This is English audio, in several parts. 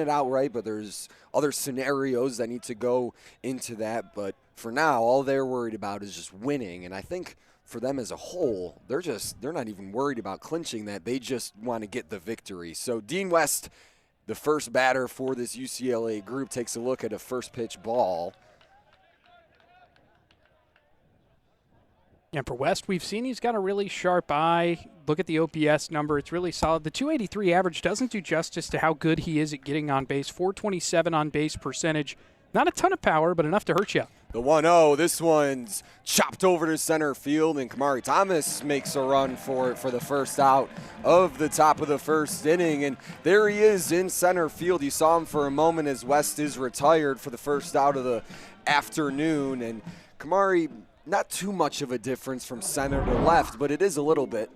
it outright, but there's other scenarios that need to go into that. But for now, all they're worried about is just winning. And I think for them as a whole, they're not even worried about clinching that. They just want to get the victory. So Dean West, the first batter for this UCLA group, takes a look at a first pitch ball. And for West, we've seen he's got a really sharp eye. Look at the OPS number. It's really solid. The 283 average doesn't do justice to how good he is at getting on base. 427 on base percentage. Not a ton of power, but enough to hurt you. The 1-0, this one's chopped over to center field, and Kamari Thomas makes a run for it for the first out of the top of the first inning. And there he is in center field. You saw him for a moment as West is retired for the first out of the afternoon. And Kamari, not too much of a difference from center to left, but it is a little bit.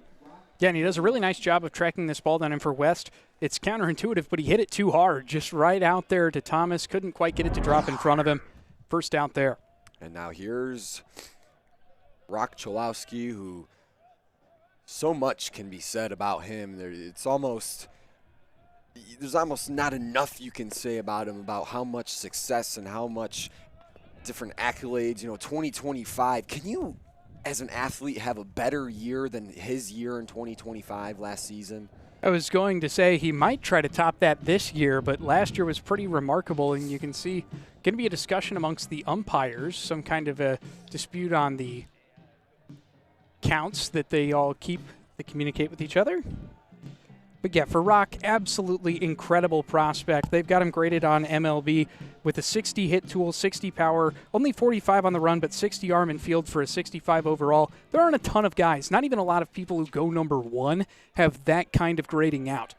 Yeah, and he does a really nice job of tracking this ball down. And for West, it's counterintuitive, but he hit it too hard, just right out there to Thomas. Couldn't quite get it to drop in front of him. First out there. And now here's Rock Cholowski, who so much can be said about him. There's almost not enough you can say about him, about how much success and how much different accolades. 2025. Can you, as an athlete, have a better year than his year in 2025 last season? I was going to say he might try to top that this year, but last year was pretty remarkable, and you can see going to be a discussion amongst the umpires, some kind of a dispute on the counts that they all keep, that communicate with each other. But yeah, for Rock, absolutely incredible prospect. They've got him graded on MLB with a 60 hit tool, 60 power, only 45 on the run, but 60 arm and field for a 65 overall. There aren't a ton of guys, not even a lot of people who go number one, have that kind of grading out.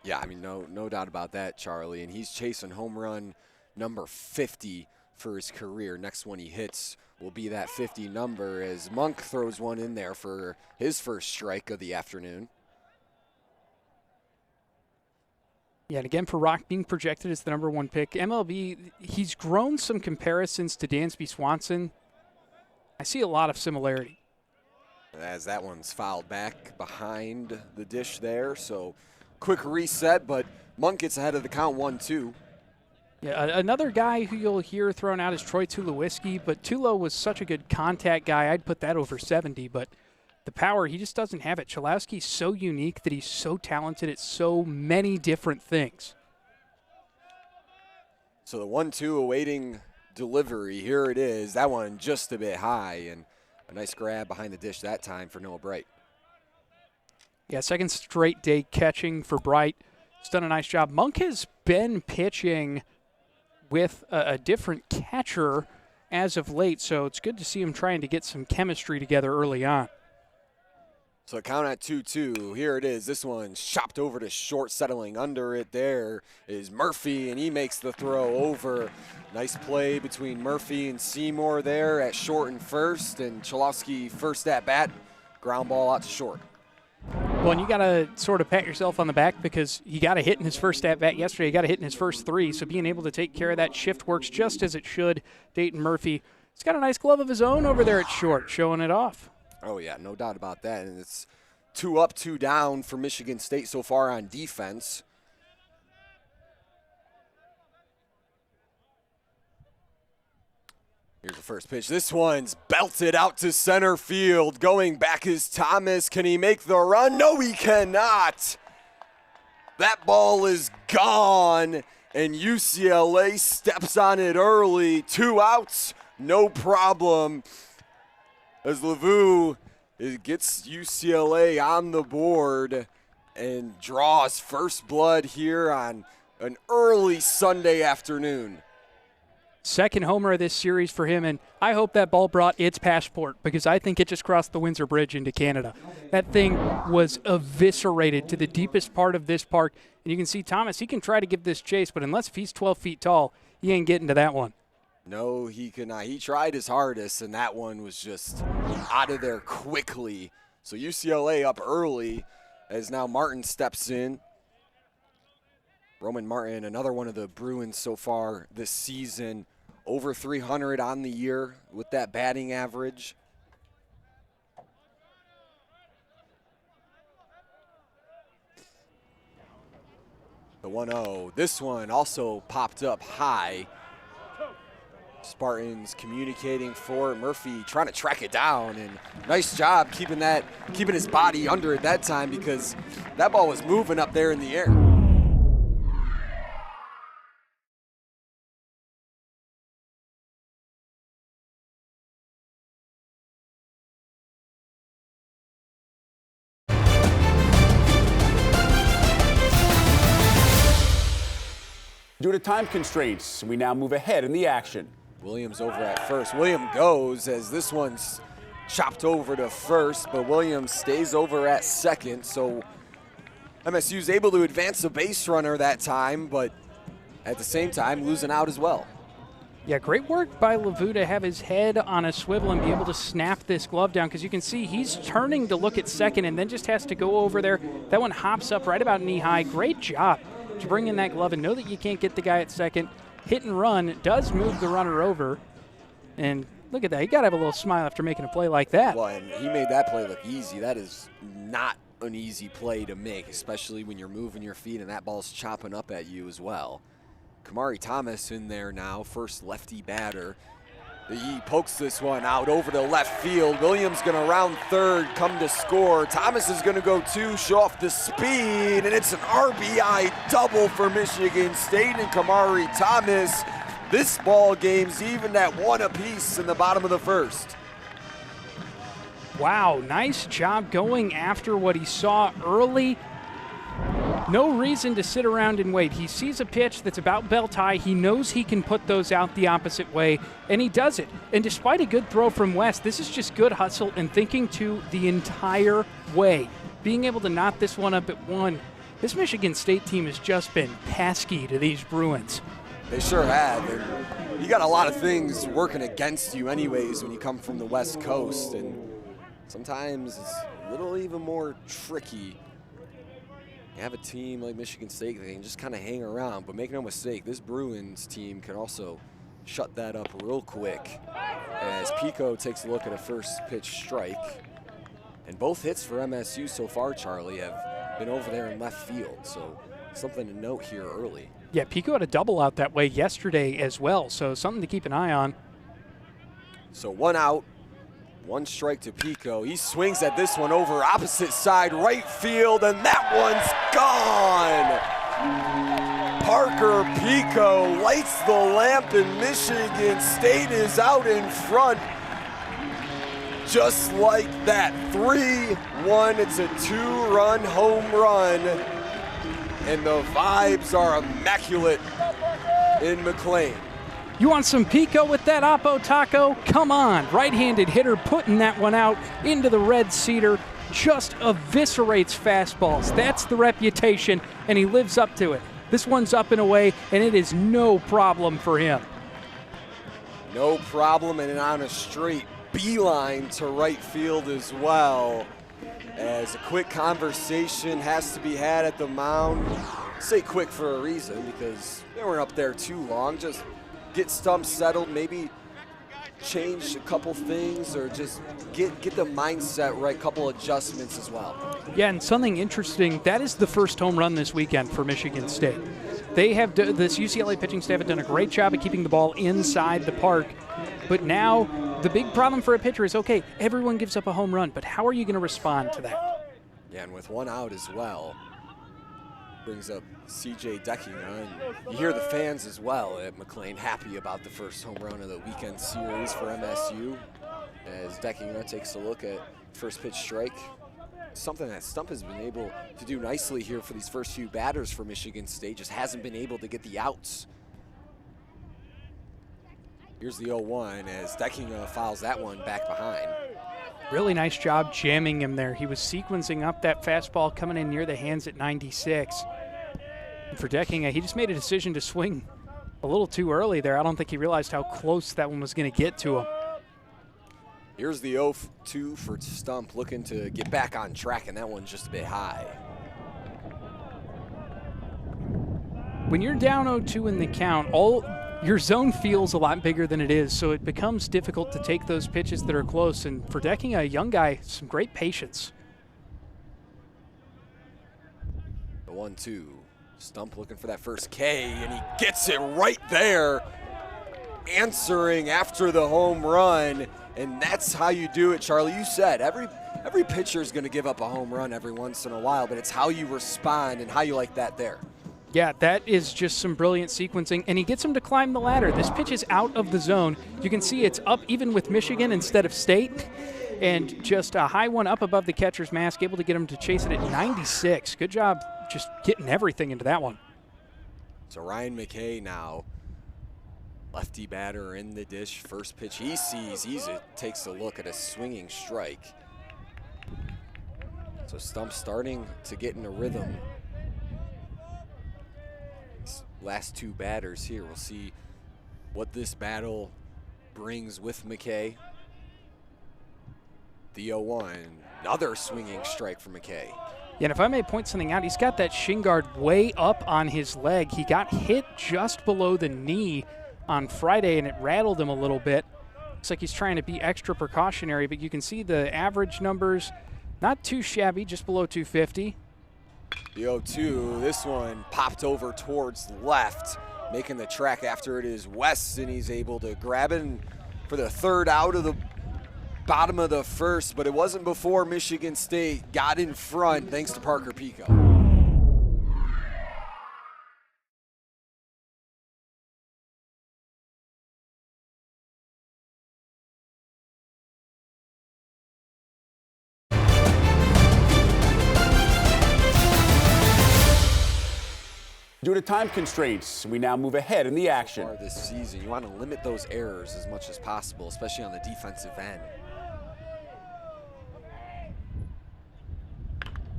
Yeah, I mean, no doubt about that, Charlie. And he's chasing home run number 50 for his career. Next one he hits will be that 50 number as Monk throws one in there for his first strike of the afternoon. Yeah, and again, for Rock being projected as the number one pick, MLB, he's grown some comparisons to Dansby Swanson. I see a lot of similarity. As that one's fouled back behind the dish there, so quick reset, but Monk gets ahead of the count 1-2. Yeah, another guy who you'll hear thrown out is Troy Tulowitzki, but Tulo was such a good contact guy, I'd put that over 70, but the power, he just doesn't have it. Cholowski's so unique that he's so talented at so many different things. So the 1-2 awaiting delivery. Here it is. That one just a bit high, and a nice grab behind the dish that time for Noah Bright. Yeah, second straight day catching for Bright. He's done a nice job. Monk has been pitching with a different catcher as of late, so it's good to see him trying to get some chemistry together early on. So count at 2-2. Here it is. This one's chopped over to short, settling under it. There is Murphy, and he makes the throw over. Nice play between Murphy and Seymour there at short and first, and Cholowski first at bat. Ground ball out to short. Well, and you got to sort of pat yourself on the back because he got a hit in his first at bat yesterday. He got a hit in his first three, so being able to take care of that shift works just as it should. Dayton Murphy, he's got a nice glove of his own over there at short, showing it off. Oh, yeah, no doubt about that. And it's 2 up, 2 down for Michigan State so far on defense. Here's the first pitch. This one's belted out to center field. Going back is Thomas. Can he make the run? No, he cannot. That ball is gone, and UCLA steps on it early. 2 outs, no problem. As Lavu gets UCLA on the board and draws first blood here on an early Sunday afternoon. Second homer of this series for him, and I hope that ball brought its passport because I think it just crossed the Windsor Bridge into Canada. That thing was eviscerated to the deepest part of this park, and you can see Thomas, he can try to give this chase, but unless if he's 12 feet tall, he ain't getting to that one. No, he could not. He tried his hardest, and that one was just out of there quickly. So UCLA up early as now Martin steps in. Roman Martin, another one of the Bruins so far this season, over 300 on the year with that batting average. The The 1-0. This one also popped up high. Spartans communicating for it. Murphy trying to track it down, and nice job keeping his body under it that time, because that ball was moving up there in the air. Due to time constraints, we now move ahead in the action. Williams over at first. William goes as this one's chopped over to first, but Williams stays over at second. So MSU's able to advance the base runner that time, but at the same time losing out as well. Yeah, great work by Lavu to have his head on a swivel and be able to snap this glove down, because you can see he's turning to look at second and then just has to go over there. That one hops up right about knee high. Great job to bring in that glove and know that you can't get the guy at second. Hit and run does move the runner over. And look at that. You got to have a little smile after making a play like that. Well, and he made that play look easy. That is not an easy play to make, especially when you're moving your feet and that ball's chopping up at you as well. Kamari Thomas in there now, first lefty batter. He pokes this one out over to left field. Williams going to round third, come to score. Thomas is going to go two, show off the speed, and it's an RBI double for Michigan State and Kamari Thomas. This ball game's even at one apiece in the bottom of the first. Wow, nice job going after what he saw early. No reason to sit around and wait. He sees a pitch that's about belt high. He knows he can put those out the opposite way, and he does it. And despite a good throw from West, this is just good hustle and thinking to the entire way. Being able to knot this one up at one. This Michigan State team has just been pesky to these Bruins. They sure have. And you got a lot of things working against you anyways when you come from the West Coast, and sometimes it's a little even more tricky. You have a team like Michigan State that can just kind of hang around, but make no mistake, this Bruins team can also shut that up real quick as Pico takes a look at a first pitch strike. And both hits for MSU so far, Charlie, have been over there in left field, so something to note here early. Yeah, Pico had a double out that way yesterday as well, so something to keep an eye on. So one out. One strike to Pico. He swings at this one over opposite side right field, and that one's gone. Parker Pico lights the lamp, and Michigan State is out in front. Just like that, 3-1. It's a two-run home run, and the vibes are immaculate in McLean. You want some Pico with that Oppo Taco? Come on. Right-handed hitter putting that one out into the red cedar. Just eviscerates fastballs. That's the reputation, and he lives up to it. This one's up and away, and it is no problem for him. No problem, and on a straight beeline to right field as well. As a quick conversation has to be had at the mound. I say quick for a reason, because they weren't up there too long. Just get stumps settled, maybe change a couple things, or just get the mindset right, couple adjustments as well. Yeah, and something interesting, that is the first home run this weekend for Michigan State. They have, this UCLA pitching staff have done a great job of keeping the ball inside the park, but now the big problem for a pitcher is, okay, everyone gives up a home run, but how are you going to respond to that? Yeah, and with one out as well, brings up CJ Deckinger, and you hear the fans as well at McLean happy about the first home run of the weekend series for MSU, as Deckinger takes a look at first pitch strike. Something that Stump has been able to do nicely here for these first few batters for Michigan State, just hasn't been able to get the outs. Here's the 0-1 as Deckinger fouls that one back behind. Really nice job jamming him there. He was sequencing up that fastball coming in near the hands at 96. And for Deckinger, he just made a decision to swing a little too early there. I don't think he realized how close that one was going to get to him. Here's the 0-2 for Stump, looking to get back on track, and that one's just a bit high. When you're down 0-2 in the count, your zone feels a lot bigger than it is, so it becomes difficult to take those pitches that are close. And for Deckinger, a young guy, some great patience. The 1-2. Stump looking for that first K, and he gets it right there, answering after the home run. And that's how you do it, Charlie. You said every pitcher is going to give up a home run every once in a while, but it's how you respond and how you like that there. Yeah, that is just some brilliant sequencing, and he gets him to climb the ladder. This pitch is out of the zone. You can see it's up even with Michigan instead of State, and just a high one up above the catcher's mask, able to get him to chase it at 96. Good job just getting everything into that one. So Ryan McKay now, lefty batter in the dish. First pitch he sees, takes a look at a swinging strike. So Stump starting to get in a rhythm. These last two batters here, we'll see what this battle brings with McKay. The 0-1, another swinging strike for McKay. Yeah, and if I may point something out, he's got that shin guard way up on his leg. He got hit just below the knee on Friday, and it rattled him a little bit. Looks like he's trying to be extra precautionary, but you can see the average numbers, not too shabby, just below 250. The 0-2, this one popped over towards left, making the track after it is West, and he's able to grab it for the third out of the bottom of the first, but it wasn't before Michigan State got in front thanks to Parker Pico. Due to time constraints, we now move ahead in the action. This season, you want to limit those errors as much as possible, especially on the defensive end.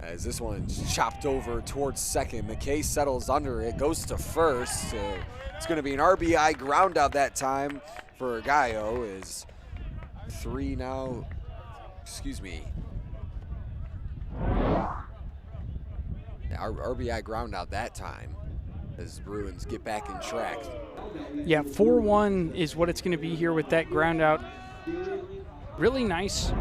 As this one's chopped over towards second, McKay settles under it, goes to first. It's going to be an RBI ground out that time for Gallo. Is three now, excuse me. RBI ground out that time as Bruins get back in track. Yeah, 4-1 is what it's going to be here with that ground out. Really nice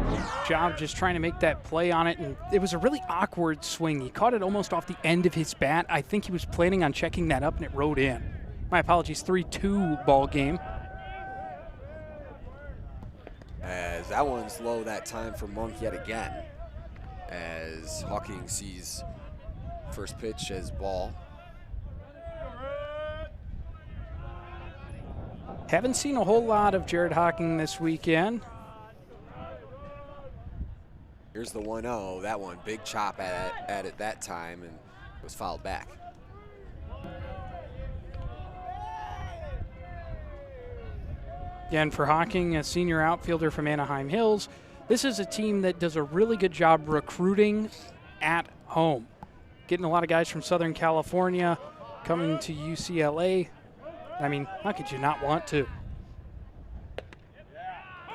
job just trying to make that play on it, and it was a really awkward swing. He caught it almost off the end of his bat. I think he was planning on checking that up, and it rode in. My apologies, 3-2 ball game. As that one's low that time for Monk yet again, as Hawking sees first pitch as ball. Haven't seen a whole lot of Jared Hawking this weekend. Here's the 1-0. That one, big chop at it that time, and it was fouled back. Again, for Hawking, a senior outfielder from Anaheim Hills, this is a team that does a really good job recruiting at home. Getting a lot of guys from Southern California coming to UCLA. I mean, how could you not want to?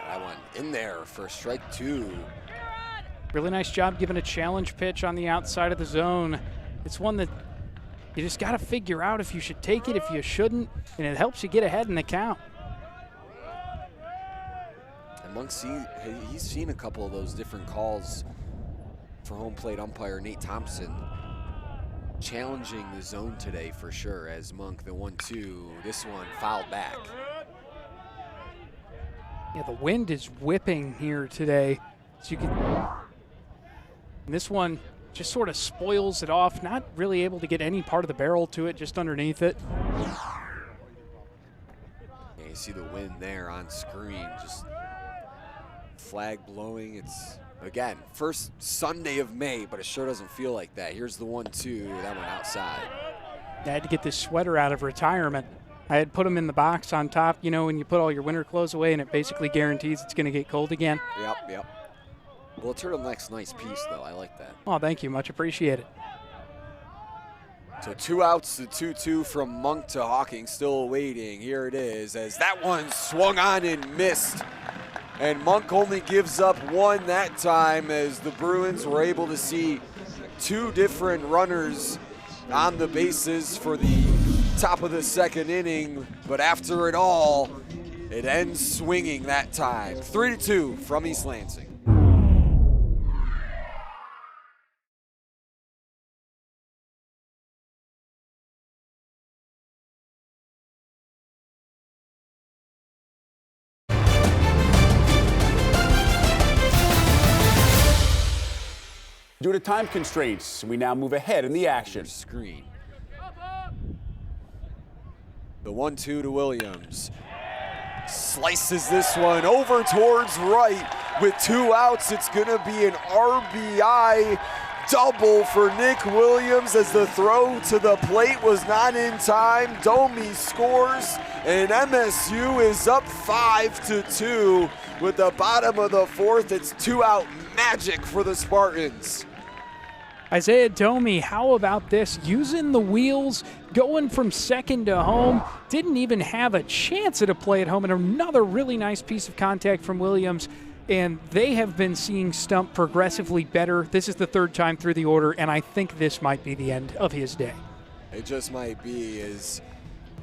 That one in there for strike two. Really nice job giving a challenge pitch on the outside of the zone. It's one that you just got to figure out if you should take it, if you shouldn't, and it helps you get ahead in the count. And Monk, he's seen a couple of those different calls for home plate umpire Nate Thompson. Challenging the zone today for sure, as Monk, the 1-2, this one fouled back. Yeah, the wind is whipping here today. So you can, and this one just sort of spoils it off, not really able to get any part of the barrel to it, just underneath it. Yeah, you see the wind there on screen, just flag blowing. It's, again, first Sunday of May, but it sure doesn't feel like that. Here's the 1-2, that one outside. I had to get this sweater out of retirement. I had put them in the box on top, you know, when you put all your winter clothes away and it basically guarantees it's going to get cold again. Yep. Well, a turtleneck's nice piece, though. I like that. Oh, thank you. Much appreciated. So 2 outs to 2-2 from Monk to Hawking, still waiting. Here it is, as that one swung on and missed. And Monk only gives up one that time, as the Bruins were able to see two different runners on the bases for the top of the second inning. But after it all, it ends swinging that time. 3-2 from East Lansing. Due to time constraints, we now move ahead in the action. Screen. The 1-2 to Williams. Slices this one over towards right with 2 outs. It's going to be an RBI double for Nick Williams as the throw to the plate was not in time. Domi scores, and MSU is up 5-2 with the bottom of the 4th. It's 2-out magic for the Spartans. Isaiah Domi, how about this? Using the wheels, going from second to home. Didn't even have a chance at a play at home, and another really nice piece of contact from Williams. And they have been seeing Stump progressively better. This is the 3rd time through the order, and I think this might be the end of his day. It just might be.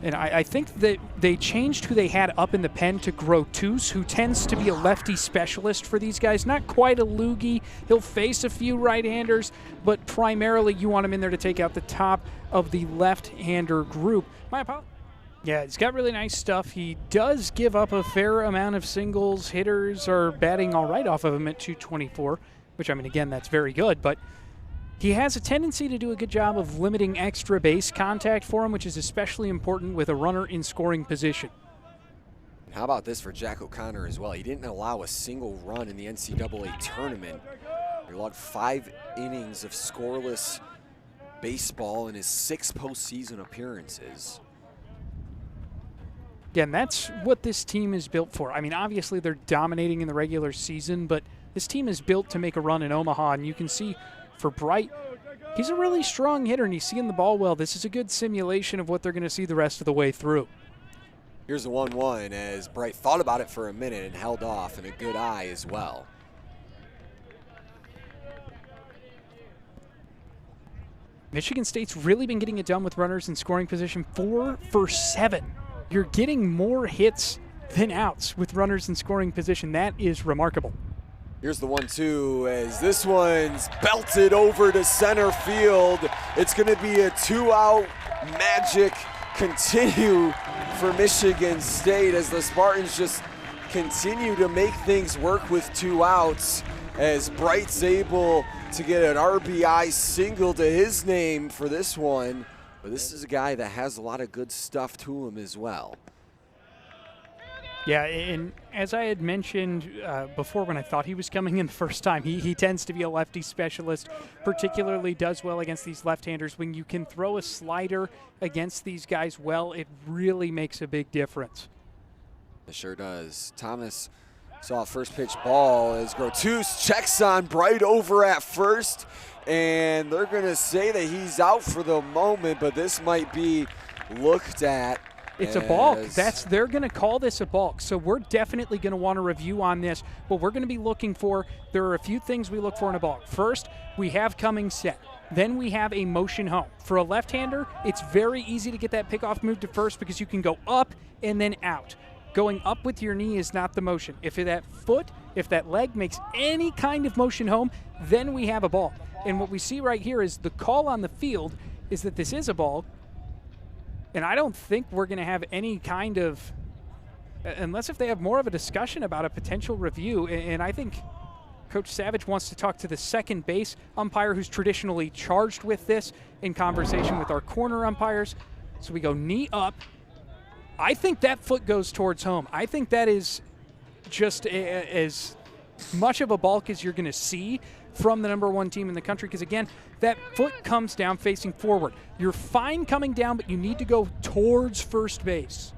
And I think that they changed who they had up in the pen to Grotus, who tends to be a lefty specialist for these guys. Not quite a loogie. He'll face a few right-handers, but primarily you want him in there to take out the top of the left-hander group. My apologies. Yeah, he's got really nice stuff. He does give up a fair amount of singles. Hitters are batting all right off of him at 224, which, I mean, again, that's very good, but he has a tendency to do a good job of limiting extra base contact for him, which is especially important with a runner in scoring position. How about this for Jack O'Connor as well? He didn't allow a single run in the NCAA tournament. He logged 5 innings of scoreless baseball in his 6 postseason appearances. Yeah, and that's what this team is built for. I mean, obviously they're dominating in the regular season, but this team is built to make a run in Omaha, and you can see for Bright, he's a really strong hitter, and he's seeing the ball well. This is a good simulation of what they're going to see the rest of the way through. Here's the 1-1 as Bright thought about it for a minute and held off, and a good eye as well. Michigan State's really been getting it done with runners in scoring position. 4 for 7. You're getting more hits than outs with runners in scoring position. That is remarkable. Here's the 1-2 as this one's belted over to center field. It's going to be a 2-out magic continue for Michigan State as the Spartans just continue to make things work with 2 outs as Bright's able to get an RBI single to his name for this one. But this is a guy that has a lot of good stuff to him as well. Yeah, and as I had mentioned before when I thought he was coming in the first time, he tends to be a lefty specialist, particularly does well against these left-handers. When you can throw a slider against these guys well, it really makes a big difference. It sure does. Thomas saw a first pitch ball as Grotus checks on Bright over at first. And they're going to say that he's out for the moment, but this might be looked at. It's a balk. They're going to call this a balk. So we're definitely going to want a review on this. What we're going to be looking for, there are a few things we look for in a balk. First, we have coming set. Then we have a motion home. For a left-hander, it's very easy to get that pickoff move to first because you can go up and then out. Going up with your knee is not the motion. If that foot, if that leg makes any kind of motion home, then we have a balk. And what we see right here is the call on the field is that this is a balk. And I don't think we're going to have any kind of, unless if they have more of a discussion about a potential review. And I think Coach Savage wants to talk to the second base umpire who's traditionally charged with this in conversation with our corner umpires. So we go knee up. I think that foot goes towards home. I think that is just as much of a balk as you're going to see from the #1 team in the country, because again, that foot comes down facing forward. You're fine coming down, but you need to go towards first base.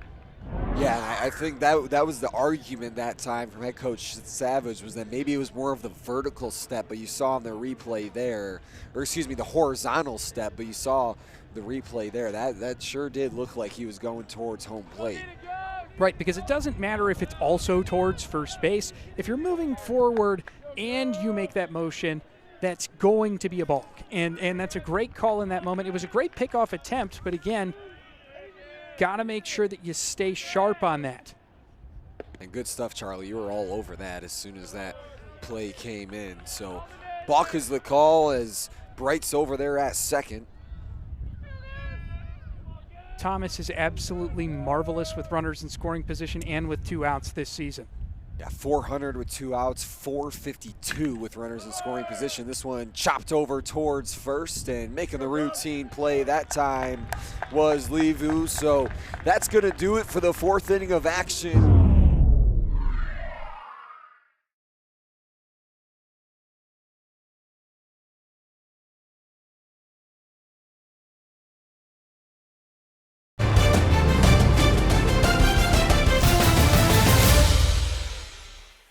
Yeah, I think that was the argument that time from head coach Savage, was that maybe it was more of the vertical step, but you saw in the replay there, or excuse me, the horizontal step, but you saw the replay there. That sure did look like he was going towards home plate. Right, because it doesn't matter if it's also towards first base. If you're moving forward and you make that motion, that's going to be a balk. And that's a great call in that moment. It was a great pickoff attempt, but again, got to make sure that you stay sharp on that. And good stuff, Charlie. You were all over that as soon as that play came in. So balk is the call as Bright's over there at second. Thomas is absolutely marvelous with runners in scoring position and with 2 outs this season. Yeah, 400 with 2 outs, 452 with runners in scoring position. This one chopped over towards first, and making the routine play that time was Li Vu. So that's going to do it for the 4th inning of action.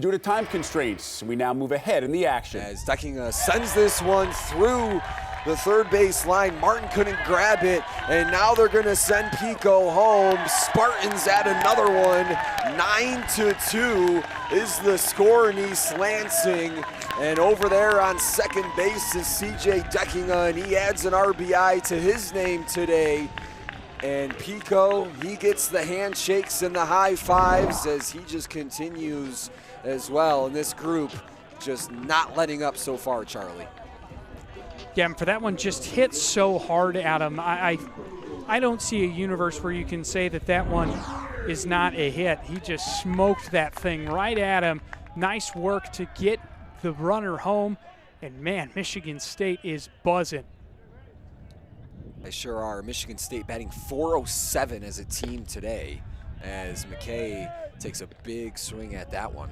Due to time constraints, we now move ahead in the action. As Deckinga sends this one through the third base line, Martin couldn't grab it, and now they're going to send Pico home. Spartans add another one. 9-2 is the score in East Lansing. And over there on second base is CJ Deckinga, and he adds an RBI to his name today. And Pico, he gets the handshakes and the high fives as he just continues as well. And this group just not letting up so far, Charlie. Yeah, and for that one, just hit so hard at him. I don't see a universe where you can say that that one is not a hit. He just smoked that thing right at him. Nice work to get the runner home. And man, Michigan State is buzzing. They sure are. Michigan State batting .407 as a team today, as McKay takes a big swing at that one.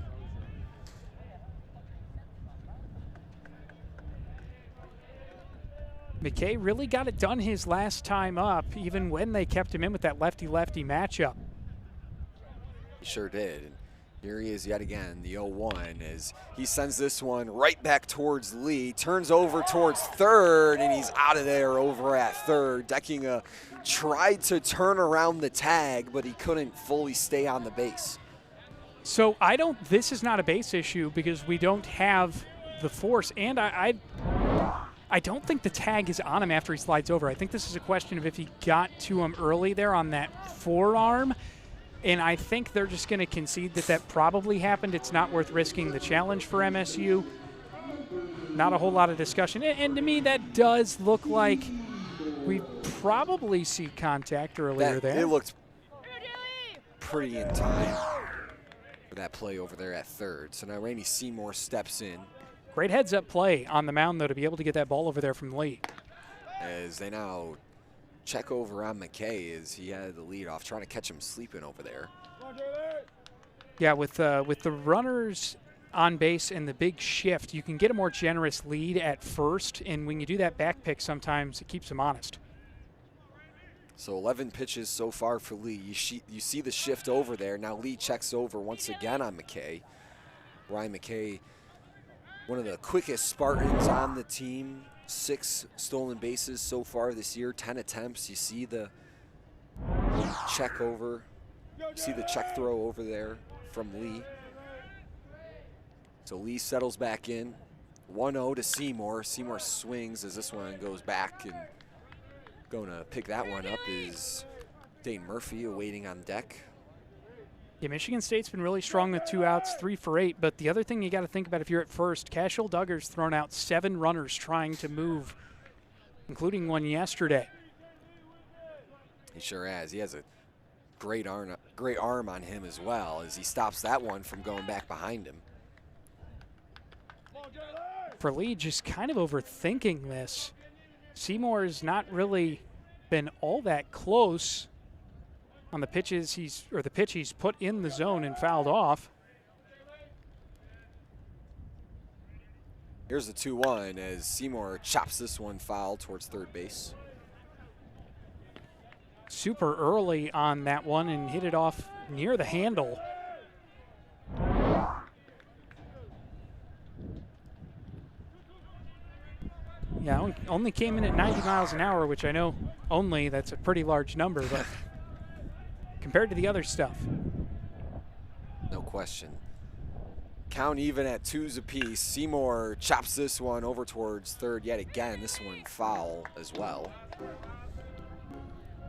McKay really got it done his last time up, even when they kept him in with that lefty-lefty matchup. He sure did. And here he is yet again, the 0-1, as he sends this one right back towards Lee, turns over towards third, and he's out of there over at third. Deckinga tried to turn around the tag, but he couldn't fully stay on the base. So this is not a base issue because we don't have the force, and I don't think the tag is on him after he slides over. I think this is a question of if he got to him early there on that forearm. And I think they're just going to concede that that probably happened. It's not worth risking the challenge for MSU. Not a whole lot of discussion. And to me, that does look like we probably see contact earlier there. It looked pretty in time for that play over there at third. So now Randy Seymour steps in. Great heads-up play on the mound, though, to be able to get that ball over there from Lee. As they now check over on McKay as he had the lead off, trying to catch him sleeping over there. Yeah, with the runners on base and the big shift, you can get a more generous lead at first, and when you do that back pick, sometimes it keeps him honest. So 11 pitches so far for Lee. You see the shift over there. Now Lee checks over once again on McKay. Ryan McKay, one of the quickest Spartans on the team. 6 stolen bases so far this year, 10 attempts. You see the check over, you see the check throw over there from Lee. So Lee settles back in. 1-0 to Seymour. Seymour swings as this one goes back, and going to pick that one up is Dane Murphy awaiting on deck. Yeah, Michigan State's been really strong with 2 outs, 3 for 8. But the other thing you got to think about if you're at first, Cashel Duggar's thrown out 7 runners trying to move, including one yesterday. He sure has. He has a great arm on him as well, as he stops that one from going back behind him. For Lee, just kind of overthinking this. Seymour's not really been all that close on the pitches the pitch he's put in the zone and fouled off. Here's the 2-1 as Seymour chops this one foul towards third base. Super early on that one and hit it off near the handle. Yeah, only came in at 90 miles an hour, which I know that's a pretty large number, but compared to the other stuff. No question. Count even at 2s apiece. Seymour chops this one over towards third yet again. This one foul as well.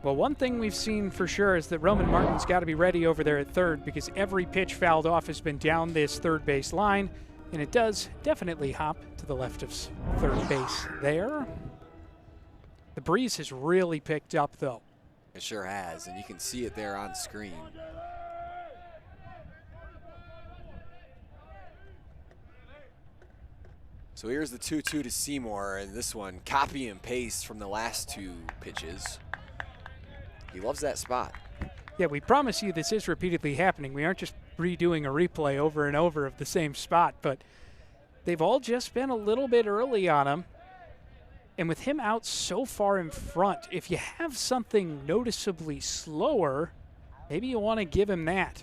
Well, one thing we've seen for sure is that Roman Martin's got to be ready over there at third, because every pitch fouled off has been down this third base line, and it does definitely hop to the left of third base there. The breeze has really picked up, though. It sure has, and you can see it there on screen. So here's the 2-2 to Seymour, and this one copy and paste from the last 2 pitches. He loves that spot. Yeah, we promise you this is repeatedly happening. We aren't just redoing a replay over and over of the same spot, but they've all just been a little bit early on him. And with him out so far in front, if you have something noticeably slower, maybe you want to give him that.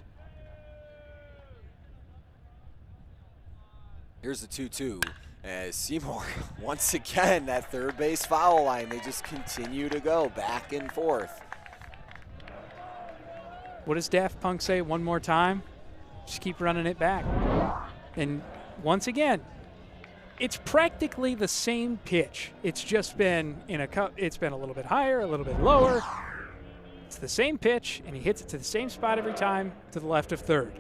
Here's the 2-2 as Seymour, once again, that third base foul line, they just continue to go back and forth. What does Daft Punk say one more time? Just keep running it back. And once again, it's practically the same pitch. It's just been it's been a little bit higher, a little bit lower. It's the same pitch, and he hits it to the same spot every time, to the left of third.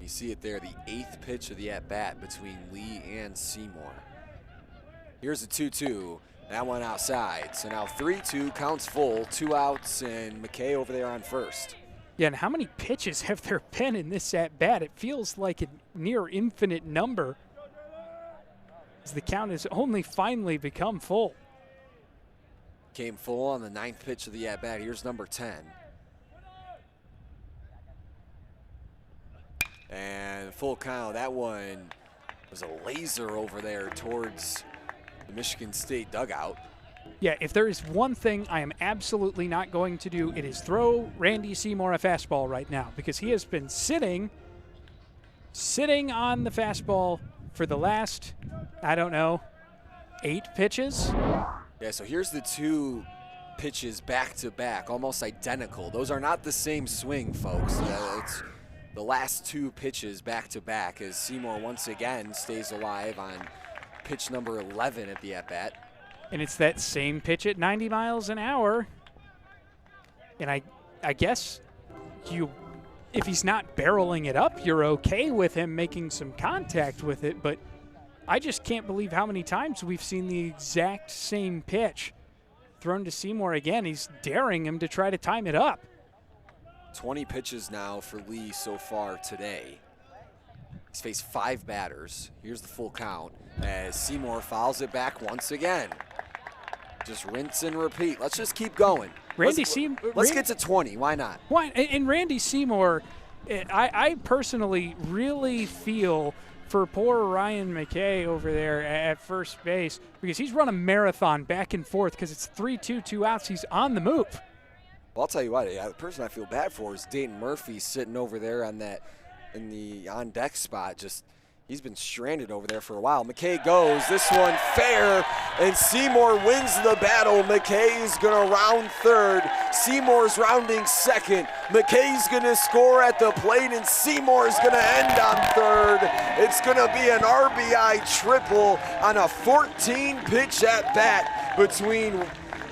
You see it there, the 8th pitch of the at-bat between Lee and Seymour. Here's the 2-2. That one outside. So now 3-2, counts full, 2 outs, and McKay over there on first. Yeah, and how many pitches have there been in this at-bat? It feels like a near infinite number, as the count has only finally become full. Came full on the 9th pitch of the at-bat. Here's number 10. And full count. That one was a laser over there towards the Michigan State dugout. Yeah, if there is one thing I am absolutely not going to do, it is throw Randy Seymour a fastball right now, because he has been sitting on the fastball for the last, I don't know, 8 pitches. Yeah, so here's the 2 pitches back-to-back, almost identical. Those are not the same swing, folks. It's the last 2 pitches back-to-back as Seymour once again stays alive on pitch number 11 at the at-bat. And it's that same pitch at 90 miles an hour. And I guess if he's not barreling it up, you're okay with him making some contact with it. But I just can't believe how many times we've seen the exact same pitch thrown to Seymour again. He's daring him to try to time it up. 20 pitches now for Lee so far today. He's faced 5 batters. Here's the full count as Seymour fouls it back once again. Just rinse and repeat. Let's just keep going. Let's get to 20. Why not? Why? And Randy Seymour, I personally really feel for poor Ryan McKay over there at first base, because he's run a marathon back and forth because it's 3-2, 2 outs. He's on the move. Well, I'll tell you what, the person I feel bad for is Dayton Murphy sitting over there on that in the on-deck spot. Just he's been stranded over there for a while. McKay goes, this one fair, and Seymour wins the battle. McKay's gonna round third. Seymour's rounding second. McKay's gonna score at the plate, and Seymour's gonna end on third. It's gonna be an RBI triple on a 14-pitch at-bat between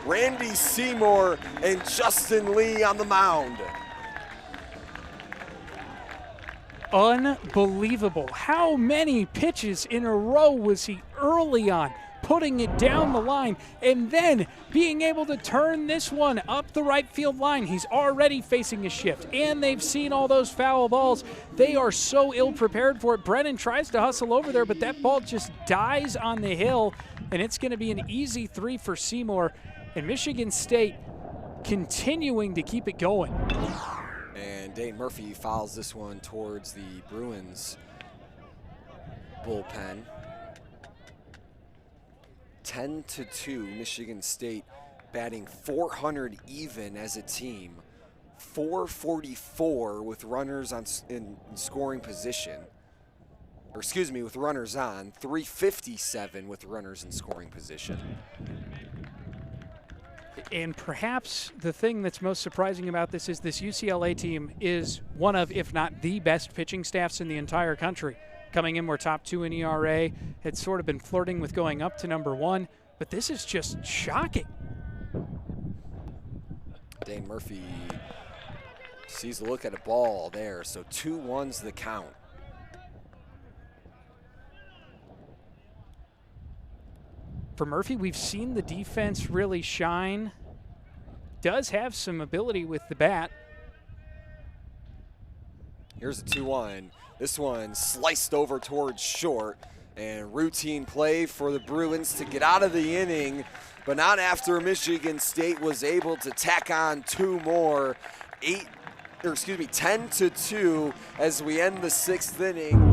Randy Seymour and Justin Lee on the mound. Unbelievable. How many pitches in a row was he early on, putting it down the line, and then being able to turn this one up the right field line? He's already facing a shift, and they've seen all those foul balls. They are so ill-prepared for it. Brennan tries to hustle over there, but that ball just dies on the hill, and it's going to be an easy 3 for Seymour. And Michigan State continuing to keep it going. And Dayton Murphy fouls this one towards the Bruins bullpen. 10-2, Michigan State batting 400 even as a team. 444 with runners in scoring position. Or excuse me, with runners on. 357 with runners in scoring position. And perhaps the thing that's most surprising about this is this UCLA team is one of, if not the best pitching staffs in the entire country. Coming in, we're top 2 in ERA. Had sort of been flirting with going up to number 1, but this is just shocking. Dane Murphy sees the look at a ball there, so 2-1's the count. For Murphy, we've seen the defense really shine. Does have some ability with the bat. Here's a 2-1. This one sliced over towards short, and routine play for the Bruins to get out of the inning, but not after Michigan State was able to tack on 2 more. 10-2 as we end the 6th inning.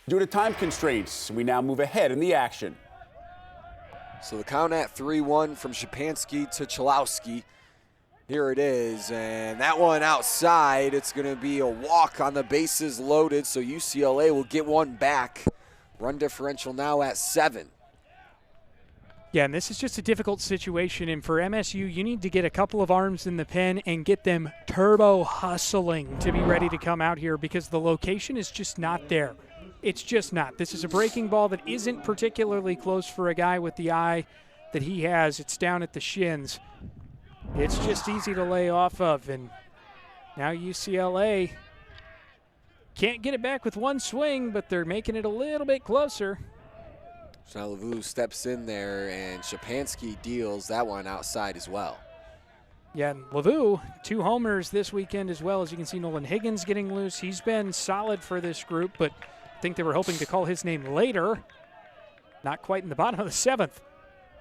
Due to time constraints, we now move ahead in the action. So the count at 3-1 from Szczepanski to Chalowski. Here it is, and that one outside. It's going to be a walk on the bases loaded, so UCLA will get one back. Run differential now at 7. Yeah, and this is just a difficult situation, and for MSU, you need to get a couple of arms in the pen and get them turbo hustling to be ready to come out here because the location is just not there. It's just not. This is a breaking ball that isn't particularly close for a guy with the eye that he has. It's down at the shins. It's just easy to lay off of, and now UCLA can't get it back with one swing, but they're making it a little bit closer. So Lavu steps in there, and Szczepanski deals that one outside as well. Yeah, and Lavu, 2 homers this weekend as well. As you can see, Nolan Higgins getting loose. He's been solid for this group, but I think they were hoping to call his name later. Not quite in the bottom of the 7th.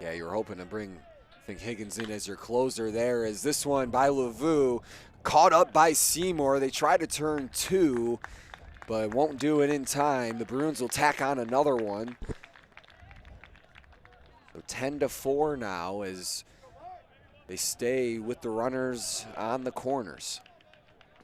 Yeah, you were hoping to bring, I think, Higgins in as your closer there, as this one by Lavu caught up by Seymour. They try to turn 2, but won't do it in time. The Bruins will tack on another one. So 10-4 now as they stay with the runners on the corners.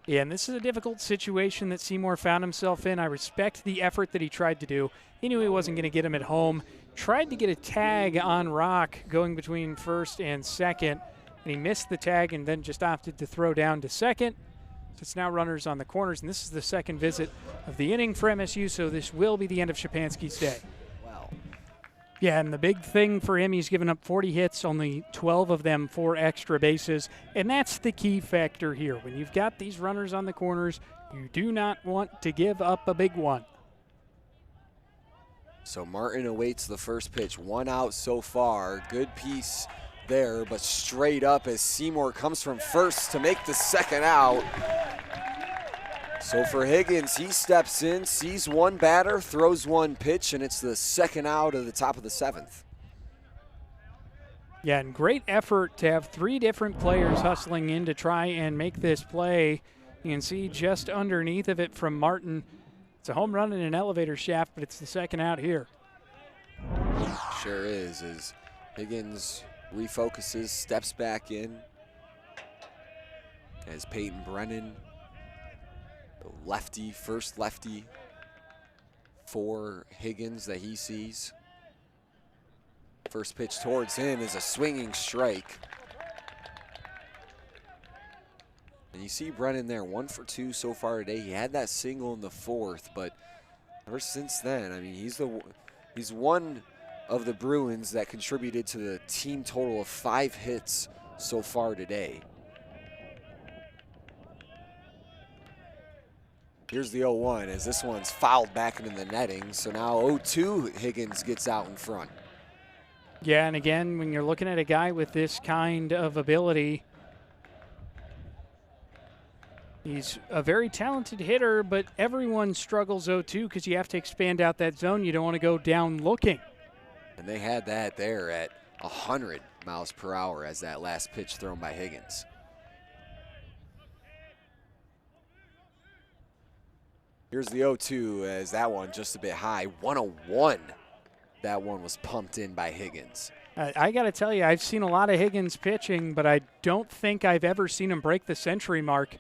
Yeah, and this is a difficult situation that Seymour found himself in. I respect the effort that he tried to do. He knew he wasn't going to get him at home. Tried to get a tag on Rock going between first and second, and he missed the tag and then just opted to throw down to second. So it's now runners on the corners, and this is the second visit of the inning for MSU, so this will be the end of Szczepanski's day. Yeah, and the big thing for him, he's given up 40 hits, only 12 of them for extra bases, and that's the key factor here. When you've got these runners on the corners, you do not want to give up a big one. So Martin awaits the first pitch. 1 out so far. Good piece there, but straight up as Seymour comes from first to make the second out. So for Higgins, he steps in, sees one batter, throws one pitch, and it's the second out of the top of the 7th. Yeah, and great effort to have 3 different players hustling in to try and make this play. You can see just underneath of it from Martin. It's a home run in an elevator shaft, but it's the second out here. Sure is, as Higgins refocuses, steps back in. As Peyton Brennan, the lefty, first lefty for Higgins that he sees. First pitch towards him is a swinging strike. And you see Brennan there, 1 for 2 so far today. He had that single in the 4th, but ever since then, I mean, he's one of the Bruins that contributed to the team total of 5 hits so far today. Here's the 0-1 as this one's fouled back into the netting. So now 0-2, Higgins gets out in front. Yeah, and again, when you're looking at a guy with this kind of ability, he's a very talented hitter, but everyone struggles 0-2 because you have to expand out that zone. You don't want to go down looking. And they had that there at 100 miles per hour as that last pitch thrown by Higgins. Here's the 0-2 as that one just a bit high. 101. That one was pumped in by Higgins. I got to tell you, I've seen a lot of Higgins pitching, but I don't think I've ever seen him break the century mark.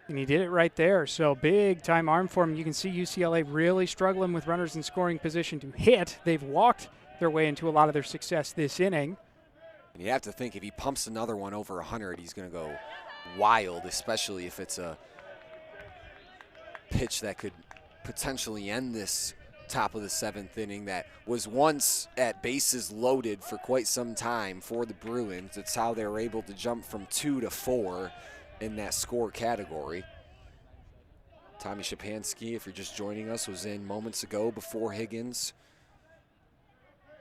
And he did it right there. So big time arm for him. You can see UCLA really struggling with runners in scoring position to hit. They've walked their way into a lot of their success this inning. And you have to think if he pumps another one over 100, he's going to go wild, especially if it's a pitch that could potentially end this top of the 7th inning that was once at bases loaded for quite some time for the Bruins. It's how they were able to jump from 2 to 4. in that score category. Tommy Shapansky, if you're just joining us, was in moments ago before Higgins.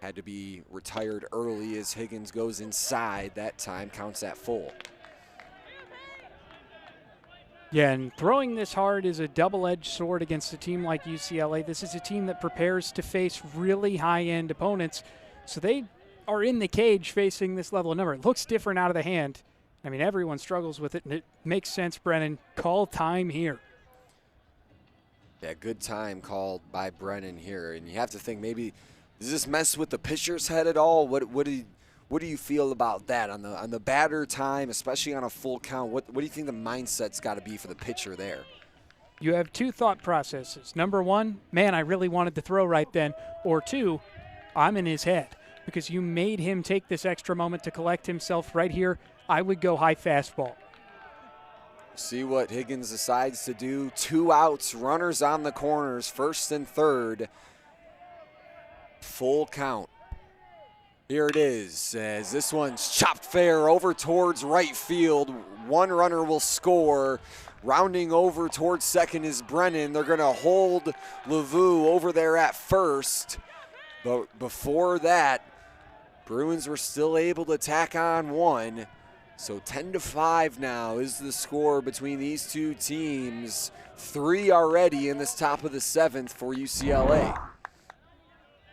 Had to be retired early as Higgins goes inside. That time counts at full. Yeah, and throwing this hard is a double-edged sword against a team like UCLA. This is a team that prepares to face really high-end opponents, so they are in the cage facing this level of number. It looks different out of the hand. I mean, everyone struggles with it, and it makes sense, Brennan. Call time here. Yeah, good time called by Brennan here, and you have to think maybe, does this mess with the pitcher's head at all? What do you feel about that on the batter time, especially on a full count? What do you think the mindset's got to be for the pitcher there? You have two thought processes. Number one, man, I really wanted to throw right then. Or two, I'm in his head because you made him take this extra moment to collect himself right here. I would go high fastball. See what Higgins decides to do. 2 outs, runners on the corners, first and third. Full count. Here it is, as this one's chopped fair over towards right field. One runner will score. Rounding over towards second is Brennan. They're going to hold Lavu over there at first. But before that, Bruins were still able to tack on one. So 10-5 now is the score between these two teams. 3 already in this top of the 7th for UCLA.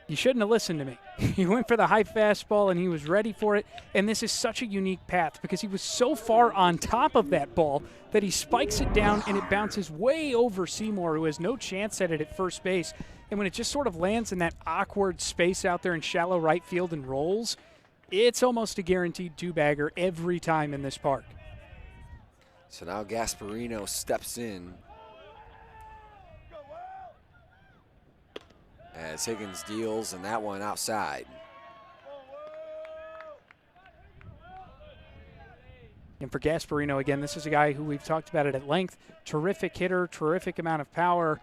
You shouldn't have listened to me. He went for the high fastball, and he was ready for it. And this is such a unique path because he was so far on top of that ball that he spikes it down, and it bounces way over Seymour, who has no chance at it at first base. And when it just sort of lands in that awkward space out there in shallow right field and rolls, it's almost a guaranteed two-bagger every time in this park. So now Gasparino steps in as Higgins deals, and that one outside. And for Gasparino, again, this is a guy who we've talked about it at length. Terrific hitter, terrific amount of power.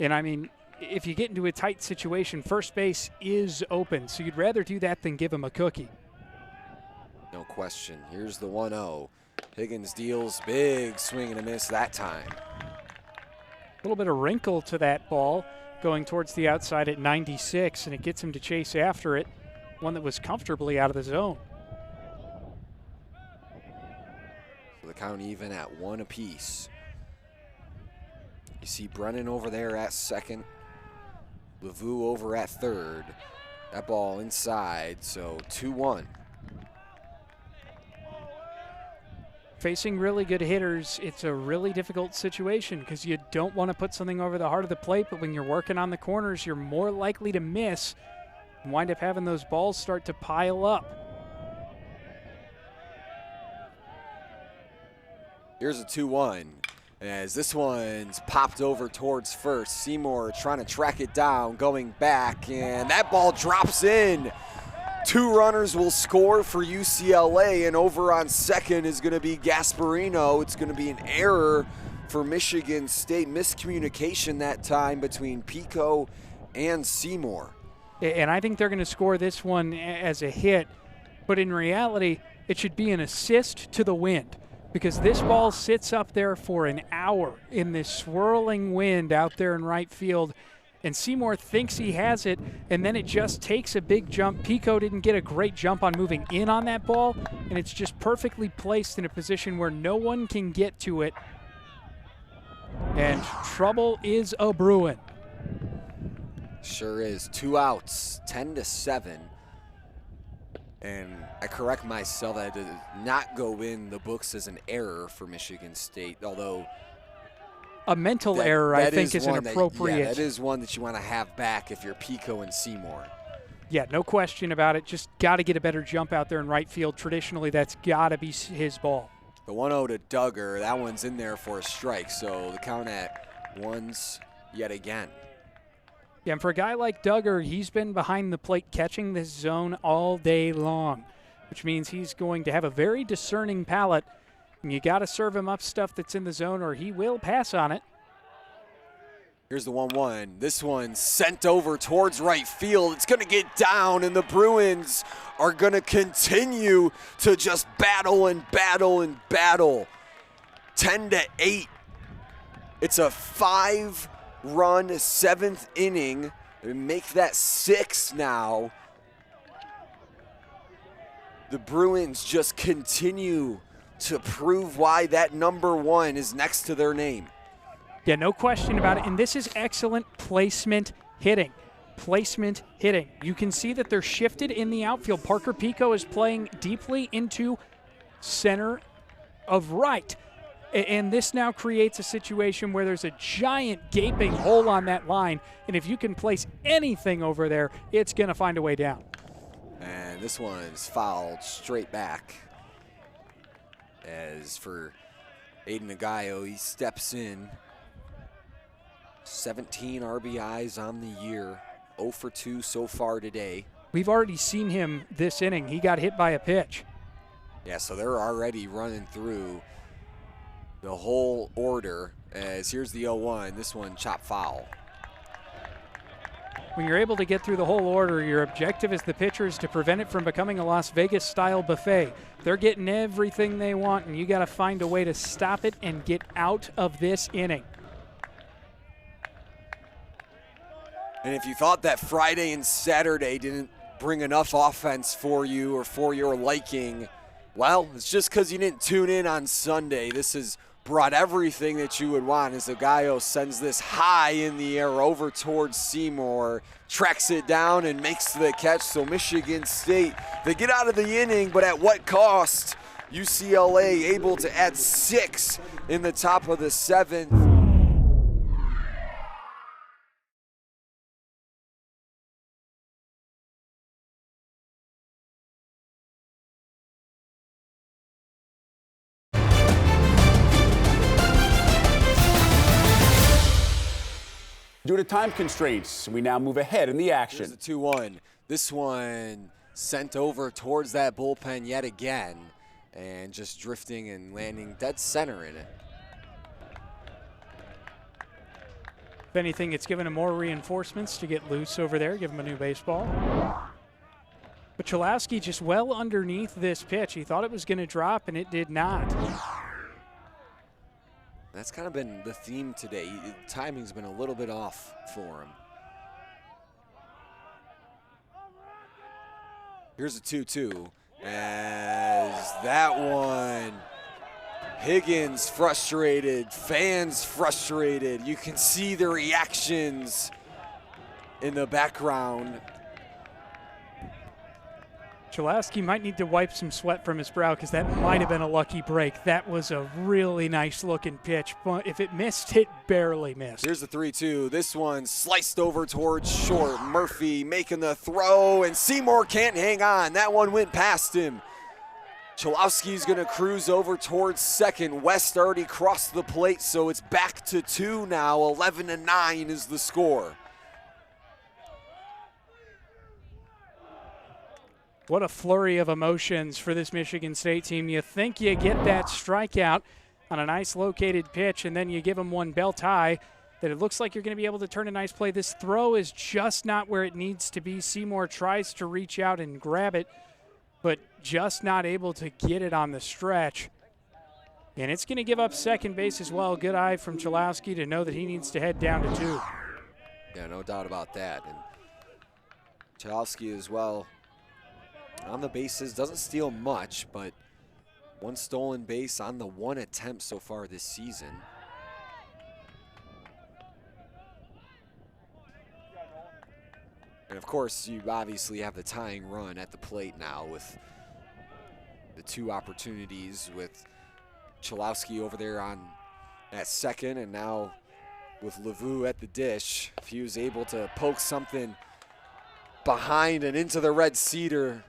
And, I mean, if you get into a tight situation, first base is open, so you'd rather do that than give him a cookie. No question. Here's the 1-0. Higgins deals, big swing and a miss that time. A little bit of wrinkle to that ball going towards the outside at 96, and it gets him to chase after it, one that was comfortably out of the zone. So the count even at 1 apiece. You see Brennan over there at second. Lavu over at third. That ball inside, so 2-1. Facing really good hitters, it's a really difficult situation because you don't want to put something over the heart of the plate, but when you're working on the corners, you're more likely to miss and wind up having those balls start to pile up. Here's a 2-1. As this one's popped over towards first. Seymour trying to track it down, going back, and that ball drops in. 2 runners will score for UCLA, and over on second is going to be Gasparino. It's going to be an error for Michigan State. Miscommunication that time between Pico and Seymour. And I think they're going to score this one as a hit, but in reality, it should be an assist to the wind because this ball sits up there for an hour in this swirling wind out there in right field. And Seymour thinks he has it, and then it just takes a big jump. Pico didn't get a great jump on moving in on that ball, and it's just perfectly placed in a position where no one can get to it. And trouble is a-brewing. Sure is. 2 outs, 10-7. And I correct myself, that did not go in the books as an error for Michigan State, although a mental error, I think, is an appropriate. Yeah, that is one that you want to have back if you're Pico and Seymour. Yeah, no question about it. Just got to get a better jump out there in right field. Traditionally, that's got to be his ball. The 1-0 to Duggar, that one's in there for a strike, so the count at 1s yet again. Yeah, and for a guy like Duggar, he's been behind the plate catching this zone all day long, which means he's going to have a very discerning palate. And you got to serve him up stuff that's in the zone or he will pass on it. Here's the 1-1. This one sent over towards right field. It's going to get down, and the Bruins are going to continue to just battle and battle and battle. 10-8. It's a 5-run 7th inning. Make that 6 now. The Bruins just continue to prove why that number 1 is next to their name. Yeah, no question about it. And this is excellent placement hitting. Placement hitting. You can see that they're shifted in the outfield. Parker Pico is playing deeply into center of right. And this now creates a situation where there's a giant gaping hole on that line. And if you can place anything over there, it's going to find a way down. And this one's fouled straight back. As for Aiden Nagayo, he steps in. 17 RBIs on the year, 0 for 2 so far today. We've already seen him this inning. He got hit by a pitch. Yeah, so they're already running through the whole order. As here's the 0-1, this one chopped foul. When you're able to get through the whole order, your objective as the pitcher is to prevent it from becoming a Las Vegas-style buffet. They're getting everything they want, and you got to find a way to stop it and get out of this inning. And if you thought that Friday and Saturday didn't bring enough offense for you or for your liking, well, it's just because you didn't tune in on Sunday. This has brought everything that you would want as Nagayo sends this high in the air over towards Seymour, tracks it down and makes the catch. So Michigan State, they get out of the inning, but at what cost? UCLA able to add 6 in the top of the 7th. Due to time constraints, we now move ahead in the action. Here's the 2-1. This one sent over towards that bullpen yet again, and just drifting and landing dead center in it. If anything, it's given him more reinforcements to get loose over there, give him a new baseball. But Cholowski just well underneath this pitch. He thought it was going to drop, and it did not. That's kind of been the theme today. Timing's been a little bit off for him. Here's a 2-2. As that one, Higgins frustrated, fans frustrated. You can see the reactions in the background. Cholowski might need to wipe some sweat from his brow because that might have been a lucky break. That was a really nice looking pitch, but if it missed, it barely missed. Here's the 3-2. This one sliced over towards short. Murphy making the throw, and Seymour can't hang on. That one went past him. Cholowski's going to cruise over towards second. West already crossed the plate, so it's back to 2 now. 11-9 is the score. What a flurry of emotions for this Michigan State team. You think you get that strikeout on a nice located pitch, and then you give them one belt high that it looks like you're going to be able to turn a nice play. This throw is just not where it needs to be. Seymour tries to reach out and grab it, but just not able to get it on the stretch. And it's going to give up second base as well. Good eye from Cholowski to know that he needs to head down to 2. Yeah, no doubt about that. And Cholowski as well on the bases, doesn't steal much, but one stolen base on the one attempt so far this season. And of course, you obviously have the tying run at the plate now with the 2 opportunities with Cholowski over there on at second, and now with Lavu at the dish. If he was able to poke something behind and into the red cedar,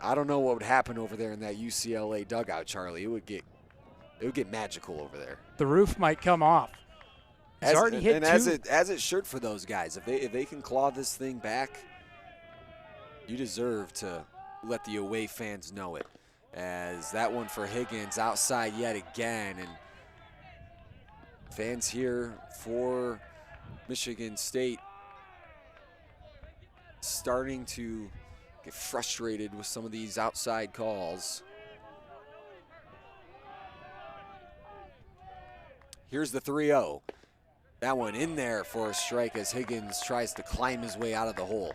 I don't know what would happen over there in that UCLA dugout, Charlie. It would get magical over there. The roof might come off. He's already hit 2. As it should for those guys. If they can claw this thing back, you deserve to let the away fans know it. As that one for Higgins outside yet again, and fans here for Michigan State starting to get frustrated with some of these outside calls. Here's the 3-0. That one in there for a strike as Higgins tries to climb his way out of the hole.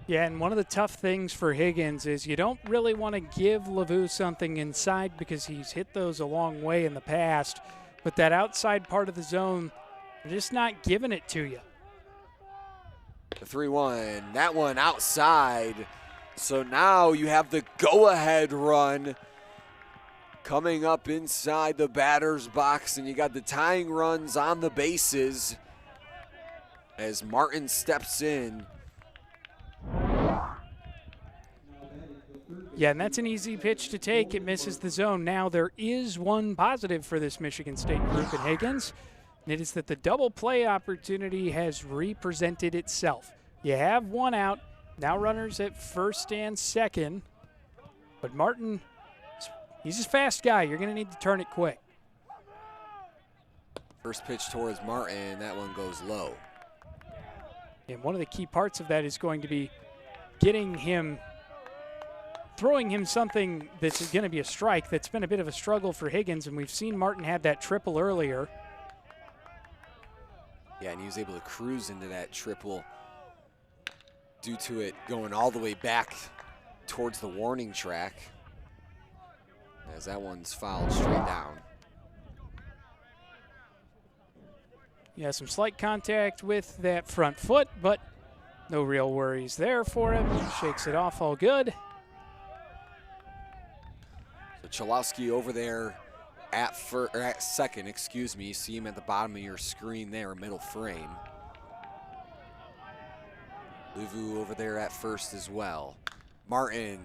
Yeah, and one of the tough things for Higgins is you don't really want to give Lavu something inside because he's hit those a long way in the past. But that outside part of the zone, they're just not giving it to you. The 3-1, that one outside. So now you have the go-ahead run coming up inside the batter's box, and you got the tying runs on the bases as Martin steps in. Yeah, and that's an easy pitch to take. It misses the zone. Now there is one positive for this Michigan State group in Higgins, and it is that the double play opportunity has represented itself. You have one out, now runners at first and second, but Martin, he's a fast guy. You're going to need to turn it quick. First pitch towards Martin, that one goes low. And one of the key parts of that is going to be getting him, throwing him something that's going to be a strike. That's been a bit of a struggle for Higgins, and we've seen Martin have that triple earlier. Yeah, and he was able to cruise into that triple due to it going all the way back towards the warning track, as that one's fouled straight down. Yeah, some slight contact with that front foot, but no real worries there for him. Shakes it off all good. So Chalowski over there at second, excuse me. You see him at the bottom of your screen there, middle frame. Luvu over there at first as well. Martin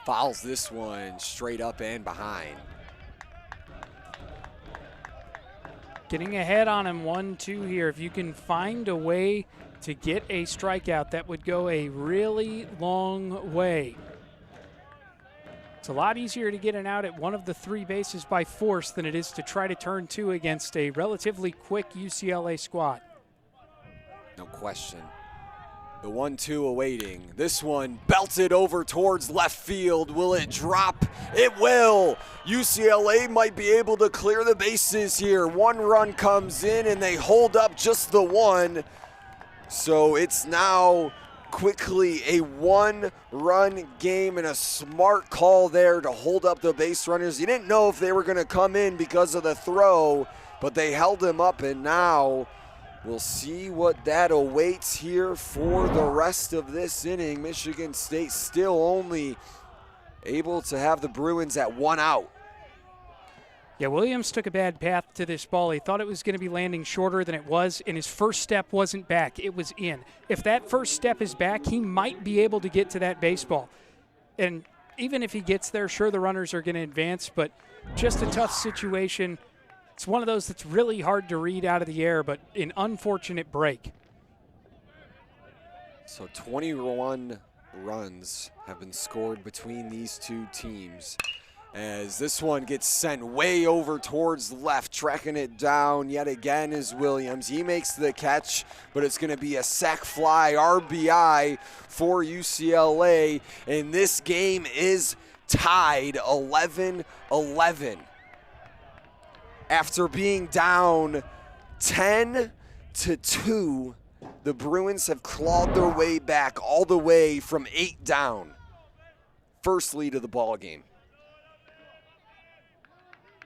fouls this one straight up and behind. Getting ahead on him 1-2 here. If you can find a way to get a strikeout, that would go a really long way. It's a lot easier to get an out at one of the three bases by force than it is to try to turn two against a relatively quick UCLA squad. No question. The 1-2 awaiting. This one belted over towards left field. Will it drop? It will. UCLA might be able to clear the bases here. One run comes in and they hold up just the one. So it's now quickly a one-run game, and a smart call there to hold up the base runners. You didn't know if they were going to come in because of the throw, but they held him up, and now we'll see what that awaits here for the rest of this inning. Michigan State still only able to have the Bruins at one out. Yeah, Williams took a bad path to this ball. He thought it was going to be landing shorter than it was, and his first step wasn't back. It was in. If that first step is back, he might be able to get to that baseball. And even if he gets there, sure, the runners are going to advance, but just a tough situation. It's one of those that's really hard to read out of the air, but an unfortunate break. So 21 runs have been scored between these two teams, as this one gets sent way over towards left. Tracking it down yet again is Williams. He makes the catch, but it's going to be a sac fly RBI for UCLA, and this game is tied 11-11. After being down 10-2, the Bruins have clawed their way back all the way from 8 down. First lead of the ball game.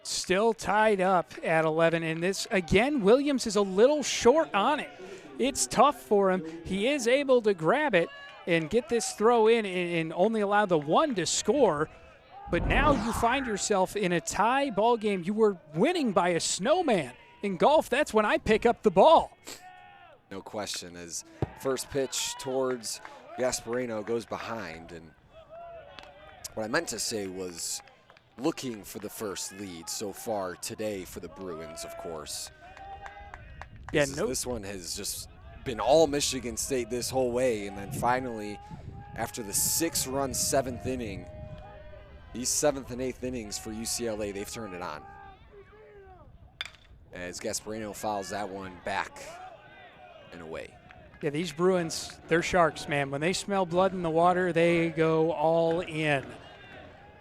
Still tied up at 11, and this, again, Williams is a little short on it. It's tough for him. He is able to grab it and get this throw in and only allow the one to score. But now you find yourself in a tie ball game. You were winning by a snowman. In golf, that's when I pick up the ball. No question, as first pitch towards Gasparino goes behind. And what I meant to say was looking for the first lead so far today for the Bruins, of course. Yeah, This one has just been all Michigan State this whole way, and then finally, after the 6-run 7th inning, these 7th and 8th innings for UCLA, they've turned it on. As Gasparino fouls that one back and away. Yeah, these Bruins, they're sharks, man. When they smell blood in the water, they go all in.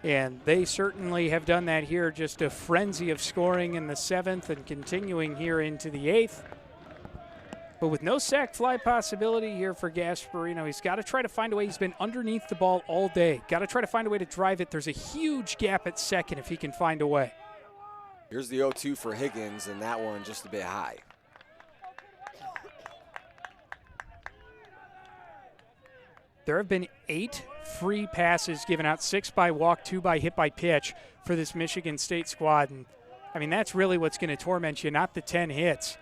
And they certainly have done that here. Just a frenzy of scoring in the 7th and continuing here into the 8th. But with no sack fly possibility here for Gasparino, he's got to try to find a way. He's been underneath the ball all day. Got to try to find a way to drive it. There's a huge gap at second if he can find a way. Here's the 0-2 for Higgins, and that one just a bit high. There have been 8 free passes given out, 6 by walk, 2 by hit by pitch for this Michigan State squad. And I mean, that's really what's going to torment you, not the 10 hits.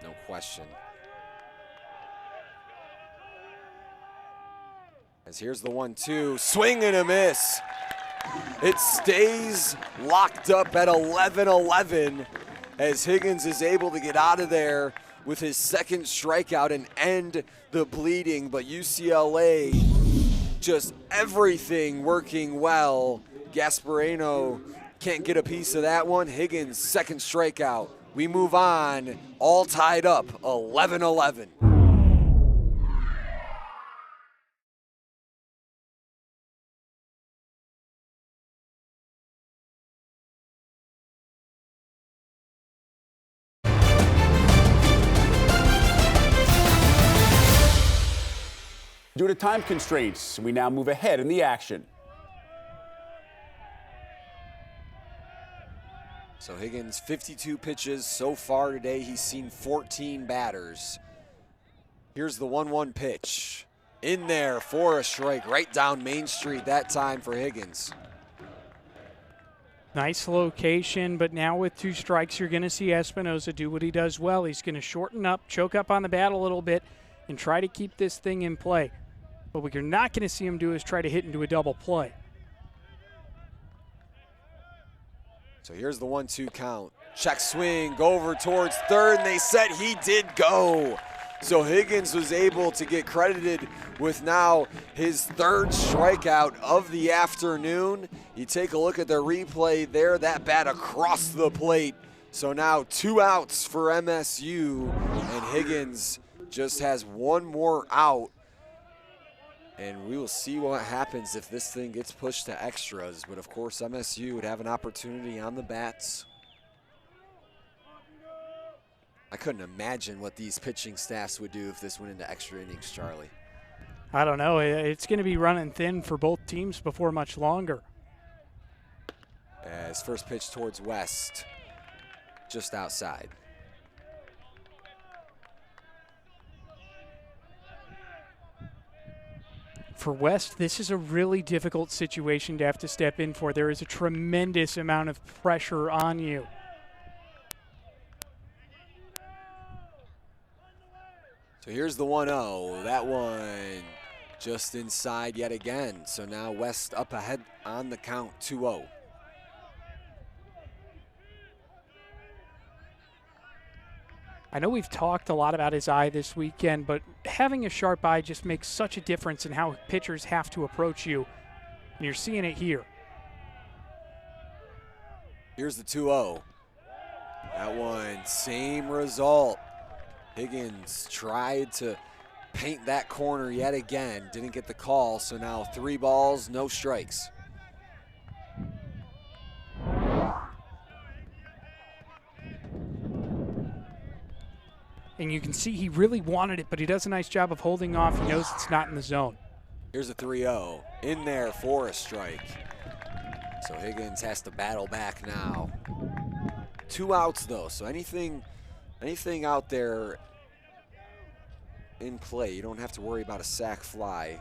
No question. As here's the 1-2, swing and a miss. It stays locked up at 11-11 as Higgins is able to get out of there with his second strikeout and end the bleeding. But UCLA, just everything working well. Gasparino can't get a piece of that one. Higgins, second strikeout. We move on, all tied up, 11-11. Due to time constraints, we now move ahead in the action. So Higgins, 52 pitches so far today. He's seen 14 batters. Here's the 1-1 pitch. In there for a strike, right down Main Street that time for Higgins. Nice location, but now with 2 strikes, you're going to see Espinoza do what he does well. He's going to shorten up, choke up on the bat a little bit, and try to keep this thing in play. But what you're not going to see him do is try to hit into a double play. So here's the 1-2 count. Check swing, go over towards third, and they said he did go. So Higgins was able to get credited with now his 3rd strikeout of the afternoon. You take a look at the replay there, that bat across the plate. So now 2 outs for MSU, and Higgins just has 1 more out. And we will see what happens if this thing gets pushed to extras. But of course, MSU would have an opportunity on the bats. I couldn't imagine what these pitching staffs would do if this went into extra innings, Charlie. I don't know. It's going to be running thin for both teams before much longer. As first pitch towards West, just outside. For West, this is a really difficult situation to have to step in for. There is a tremendous amount of pressure on you. So here's the 1-0. That one just inside yet again. So now West up ahead on the count, 2-0. I know we've talked a lot about his eye this weekend, but having a sharp eye just makes such a difference in how pitchers have to approach you. And you're seeing it here. Here's the 2-0. That one, same result. Higgins tried to paint that corner yet again. Didn't get the call, so now 3 balls, no strikes. And you can see he really wanted it, but he does a nice job of holding off. He knows it's not in the zone. Here's a 3-0. In there for a strike. So Higgins has to battle back now. 2 outs, though, so anything out there in play, you don't have to worry about a sac fly.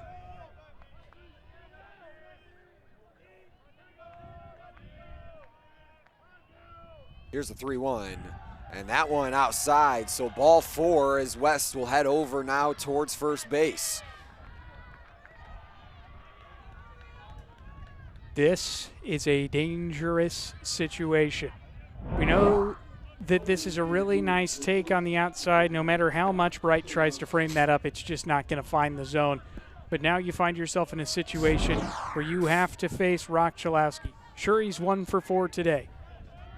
Here's the 3-1. And that one outside, so ball 4 as West will head over now towards first base. This is a dangerous situation. We know that this is a really nice take on the outside. No matter how much Bright tries to frame that up, it's just not going to find the zone. But now you find yourself in a situation where you have to face Rock Chalowski. Sure, he's 1 for 4 today,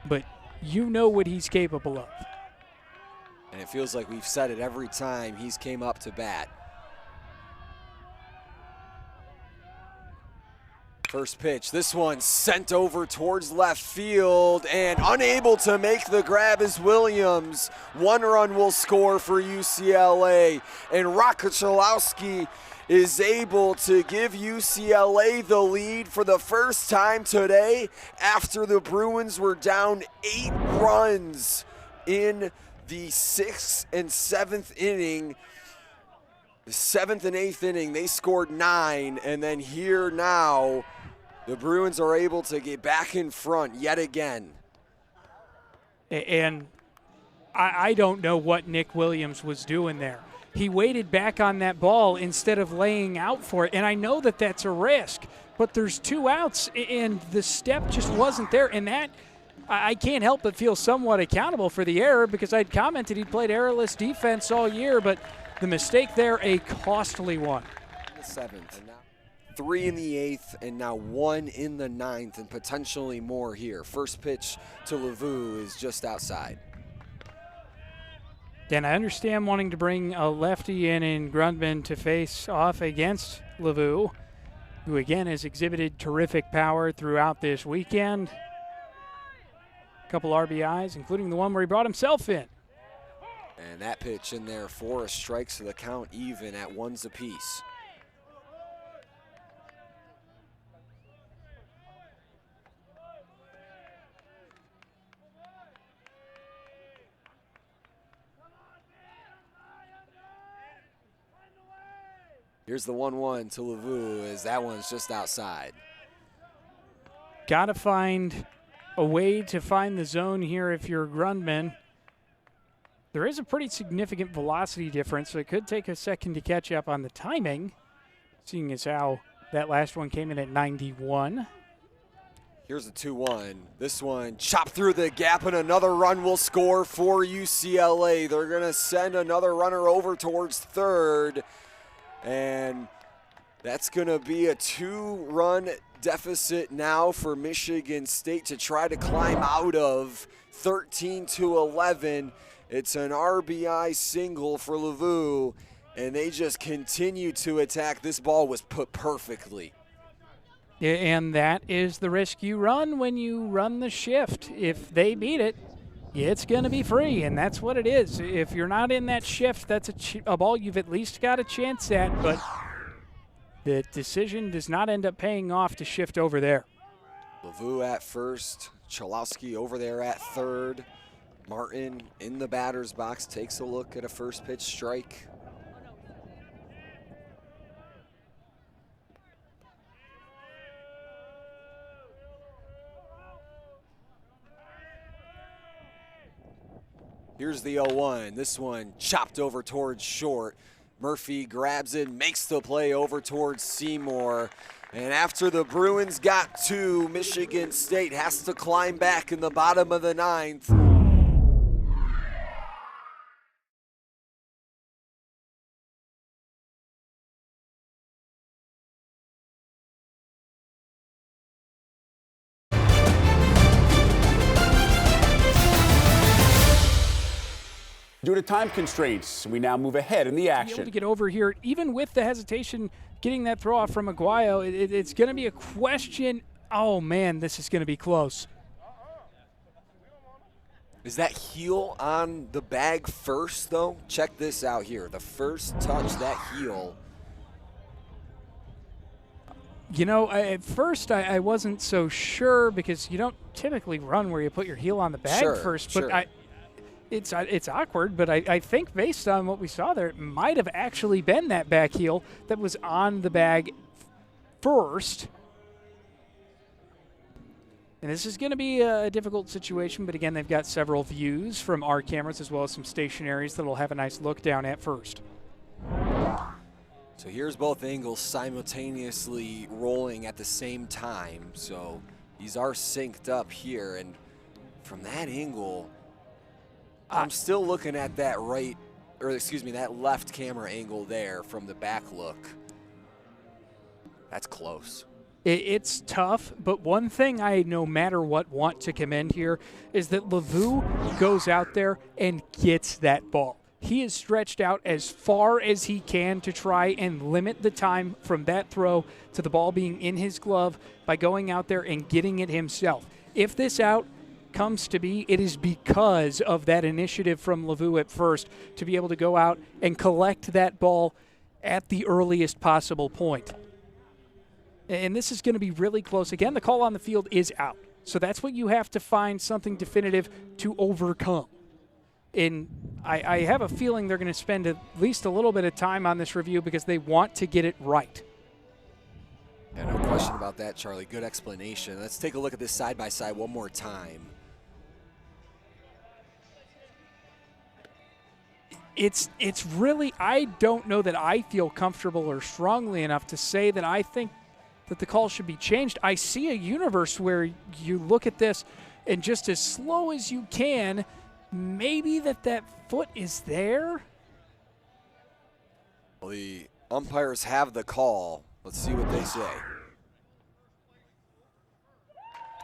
but you know what he's capable of. And it feels like we've said it every time he's came up to bat. First pitch, this one sent over towards left field and unable to make the grab is Williams. 1 run will score for UCLA, and Kochalowski is able to give UCLA the lead for the first time today after the Bruins were down 8 runs in the 6th and 7th inning. The 7th and 8th inning, they scored 9, and then here now, the Bruins are able to get back in front yet again. And I don't know what Nick Williams was doing there. He waited back on that ball instead of laying out for it, and I know that that's a risk, but there's 2 outs, and the step just wasn't there, and that I can't help but feel somewhat accountable for the error because I'd commented he played errorless defense all year, but the mistake there, a costly one. The 7th, and now 3 in the 8th, and now 1 in the 9th, and potentially more here. First pitch to Lavu is just outside. And I understand wanting to bring a lefty in Grundman to face off against Lavu, who again has exhibited terrific power throughout this weekend. A couple RBIs, including the one where he brought himself in. And that pitch in there for a strike, so the count even at 1s apiece. Here's the 1-1 to Lavu, as that one's just outside. Got to find a way to find the zone here if you're Grundman. There is a pretty significant velocity difference, so it could take a second to catch up on the timing, seeing as how that last one came in at 91. Here's a 2-1. This one chopped through the gap, and another run will score for UCLA. They're going to send another runner over towards third, and that's going to be a 2-run deficit now for Michigan State to try to climb out of 13-11. It's an RBI single for Lavu, and they just continue to attack. This ball was put perfectly. And that is the risk you run when you run the shift. If they beat it, it's going to be free, and that's what it is. If you're not in that shift, that's a ball you've at least got a chance at, but the decision does not end up paying off to shift over there. Lavu at first, Chalowski over there at third. Martin in the batter's box takes a look at a first pitch strike. Here's the 0-1. This one chopped over towards short. Murphy grabs it, makes the play over towards Seymour. And after the Bruins got 2, Michigan State has to climb back in the bottom of the 9th. Due to time constraints, we now move ahead in the Be able action. to get over here, even with the hesitation, getting that throw off from Aguayo, it's going to be a question. Oh, man, this is going to be close. Is that heel on the bag first, though? Check this out here. The first touch, that heel. You know, at first I wasn't so sure because you don't typically run where you put your heel on the bag first, but sure. It's awkward, but I think based on what we saw there, it might have actually been that back heel that was on the bag first. And this is going to be a difficult situation, but again, they've got several views from our cameras as well as some stationaries that will have a nice look down at first. So here's both angles simultaneously rolling at the same time. So these are synced up here, and from that angle, I'm still looking at that that left camera angle there from the back look. That's close. It's tough, but one thing I, no matter what, want to commend here is that Lavu goes out there and gets that ball. He is stretched out as far as he can to try and limit the time from that throw to the ball being in his glove by going out there and getting it himself. If this out comes to be, it is because of that initiative from Lavu at first to be able to go out and collect that ball at the earliest possible point. And this is going to be really close. Again, the call on the field is out. So that's what you have to find something definitive to overcome. And I have a feeling they're going to spend at least a little bit of time on this review because they want to get it right. Yeah, no question about that, Charlie. Good explanation. Let's take a look at this side-by-side one more time. It's really, I don't know that I feel comfortable or strongly enough to say that I think that the call should be changed. I see a universe where you look at this and just as slow as you can, maybe that foot is there. Well, the umpires have the call. Let's see what they say.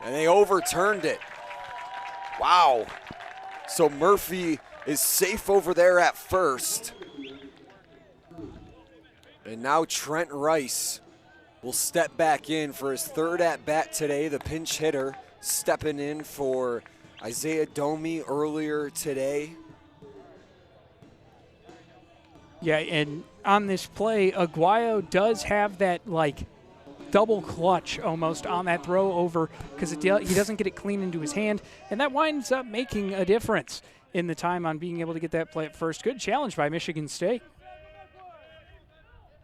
And they overturned it. Wow. So Murphy is safe over there at first. And now Trent Rice will step back in for his third at-bat today, the pinch hitter, stepping in for Isaiah Domi earlier today. Yeah, and on this play, Aguayo does have that, like, double clutch almost on that throw over because he doesn't get it clean into his hand, and that winds up making a difference in the time on being able to get that play at first. Good challenge by Michigan State.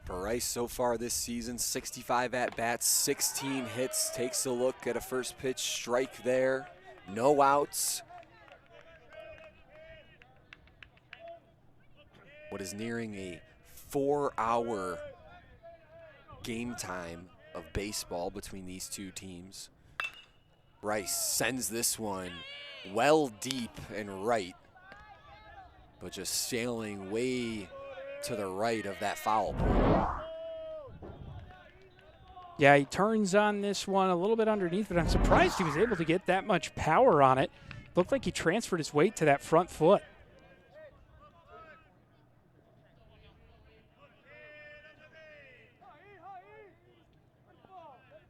For Rice so far this season, 65 at-bats, 16 hits. Takes a look at a first pitch strike there. No outs. What is nearing a 4-hour game time of baseball between these two teams. Rice sends this one well deep and right, but just sailing way to the right of that foul pole. Yeah, he turns on this one a little bit underneath, but I'm surprised he was able to get that much power on it. Looked like he transferred his weight to that front foot.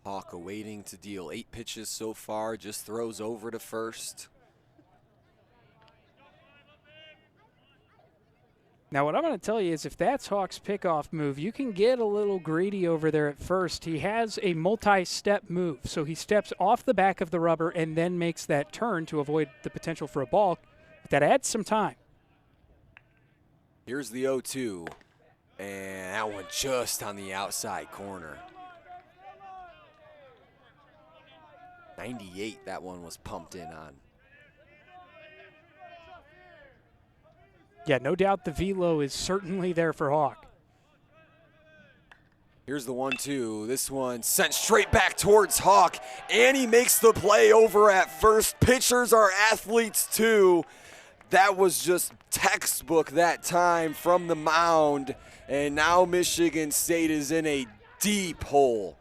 Hawk awaiting to deal 8 pitches so far, just throws over to first. Now, what I'm going to tell you is if that's Hawk's pickoff move, you can get a little greedy over there at first. He has a multi-step move, so he steps off the back of the rubber and then makes that turn to avoid the potential for a ball. But that adds some time. Here's the 0-2, and that one just on the outside corner. 98, that one was pumped in on. Yeah, no doubt the velo is certainly there for Hawk. Here's the 1-2. This one sent straight back towards Hawk, and he makes the play over at first. Pitchers are athletes too. That was just textbook that time from the mound, and now Michigan State is in a deep hole.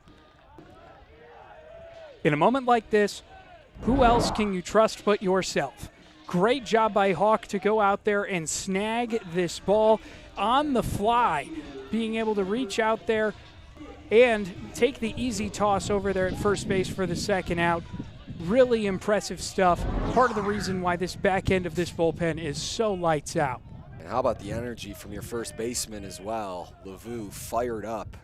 In a moment like this, who else can you trust but yourself? Great job by Hawk to go out there and snag this ball on the fly, being able to reach out there and take the easy toss over there at first base for the second out. Really impressive stuff. Part of the reason why this back end of this bullpen is so lights out. And how about the energy from your first baseman as well? Lavu fired up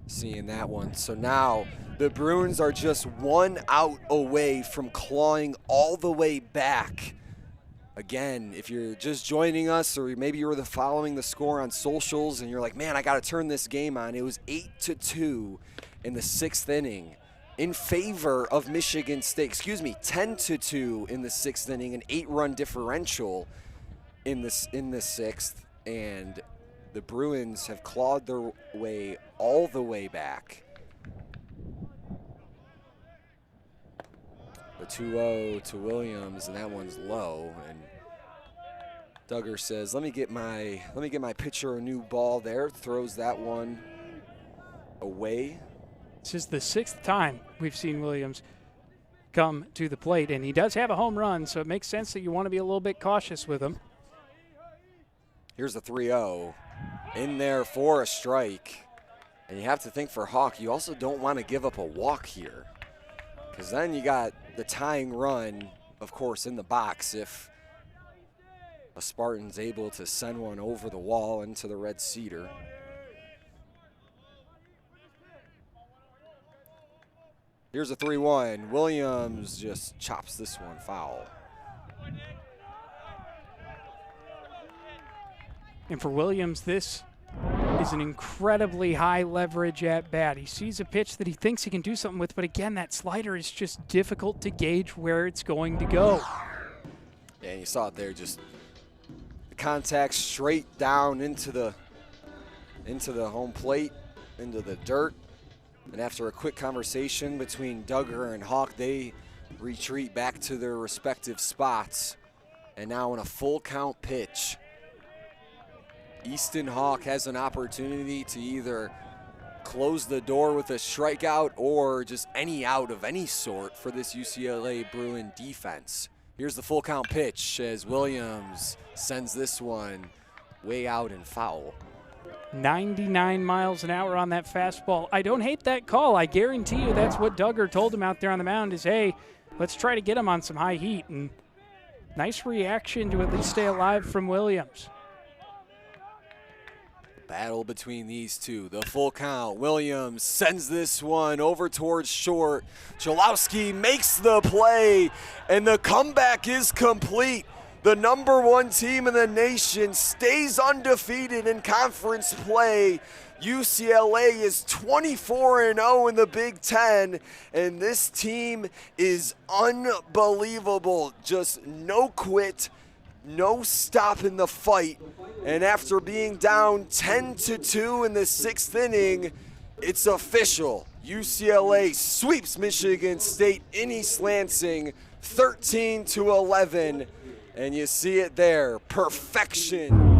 seeing that one. So now the Bruins are just 1 out away from clawing all the way back. Again, if you're just joining us or maybe you were following the score on socials and you're like, man, I got to turn this game on. It was 8-2 in the 6th inning in favor of Michigan State. 10-2 in the 6th inning, an 8-run differential in the 6th. And the Bruins have clawed their way all the way back. The 2-0 to Williams, and that one's low. And Duggar says, "Let me get my pitcher a new ball there." Throws that one away. This is the 6th time we've seen Williams come to the plate, and he does have a home run, so it makes sense that you want to be a little bit cautious with him. Here's a 3-0 in there for a strike. And you have to think for Hawk, you also don't want to give up a walk here, because then you got the tying run, of course, in the box if a Spartan's able to send one over the wall into the red cedar. Here's a 3-1. Williams just chops this one foul. And for Williams, this is an incredibly high leverage at bat. He sees a pitch that he thinks he can do something with, but again, that slider is just difficult to gauge where it's going to go. Yeah, and you saw it there, just the contact straight down into the home plate, into the dirt. And after a quick conversation between Duggar and Hawk, they retreat back to their respective spots. And now in a full count pitch, Easton Hawk has an opportunity to either close the door with a strikeout or just any out of any sort for this UCLA Bruin defense. Here's the full count pitch as Williams sends this one way out and foul. 99 miles an hour on that fastball. I don't hate that call. I guarantee you that's what Duggar told him out there on the mound is, hey, let's try to get him on some high heat. And nice reaction to at least stay alive from Williams. Battle between these two. The full count. Williams sends this one over towards short. Chalowski makes the play, and the comeback is complete. The #1 team in the nation stays undefeated in conference play. UCLA is 24-0 in the Big Ten, and this team is unbelievable. Just no quit, no stop in the fight. And after being down 10-2 in the 6th inning, it's official. UCLA sweeps Michigan State in East Lansing 13-11. And you see it there, perfection.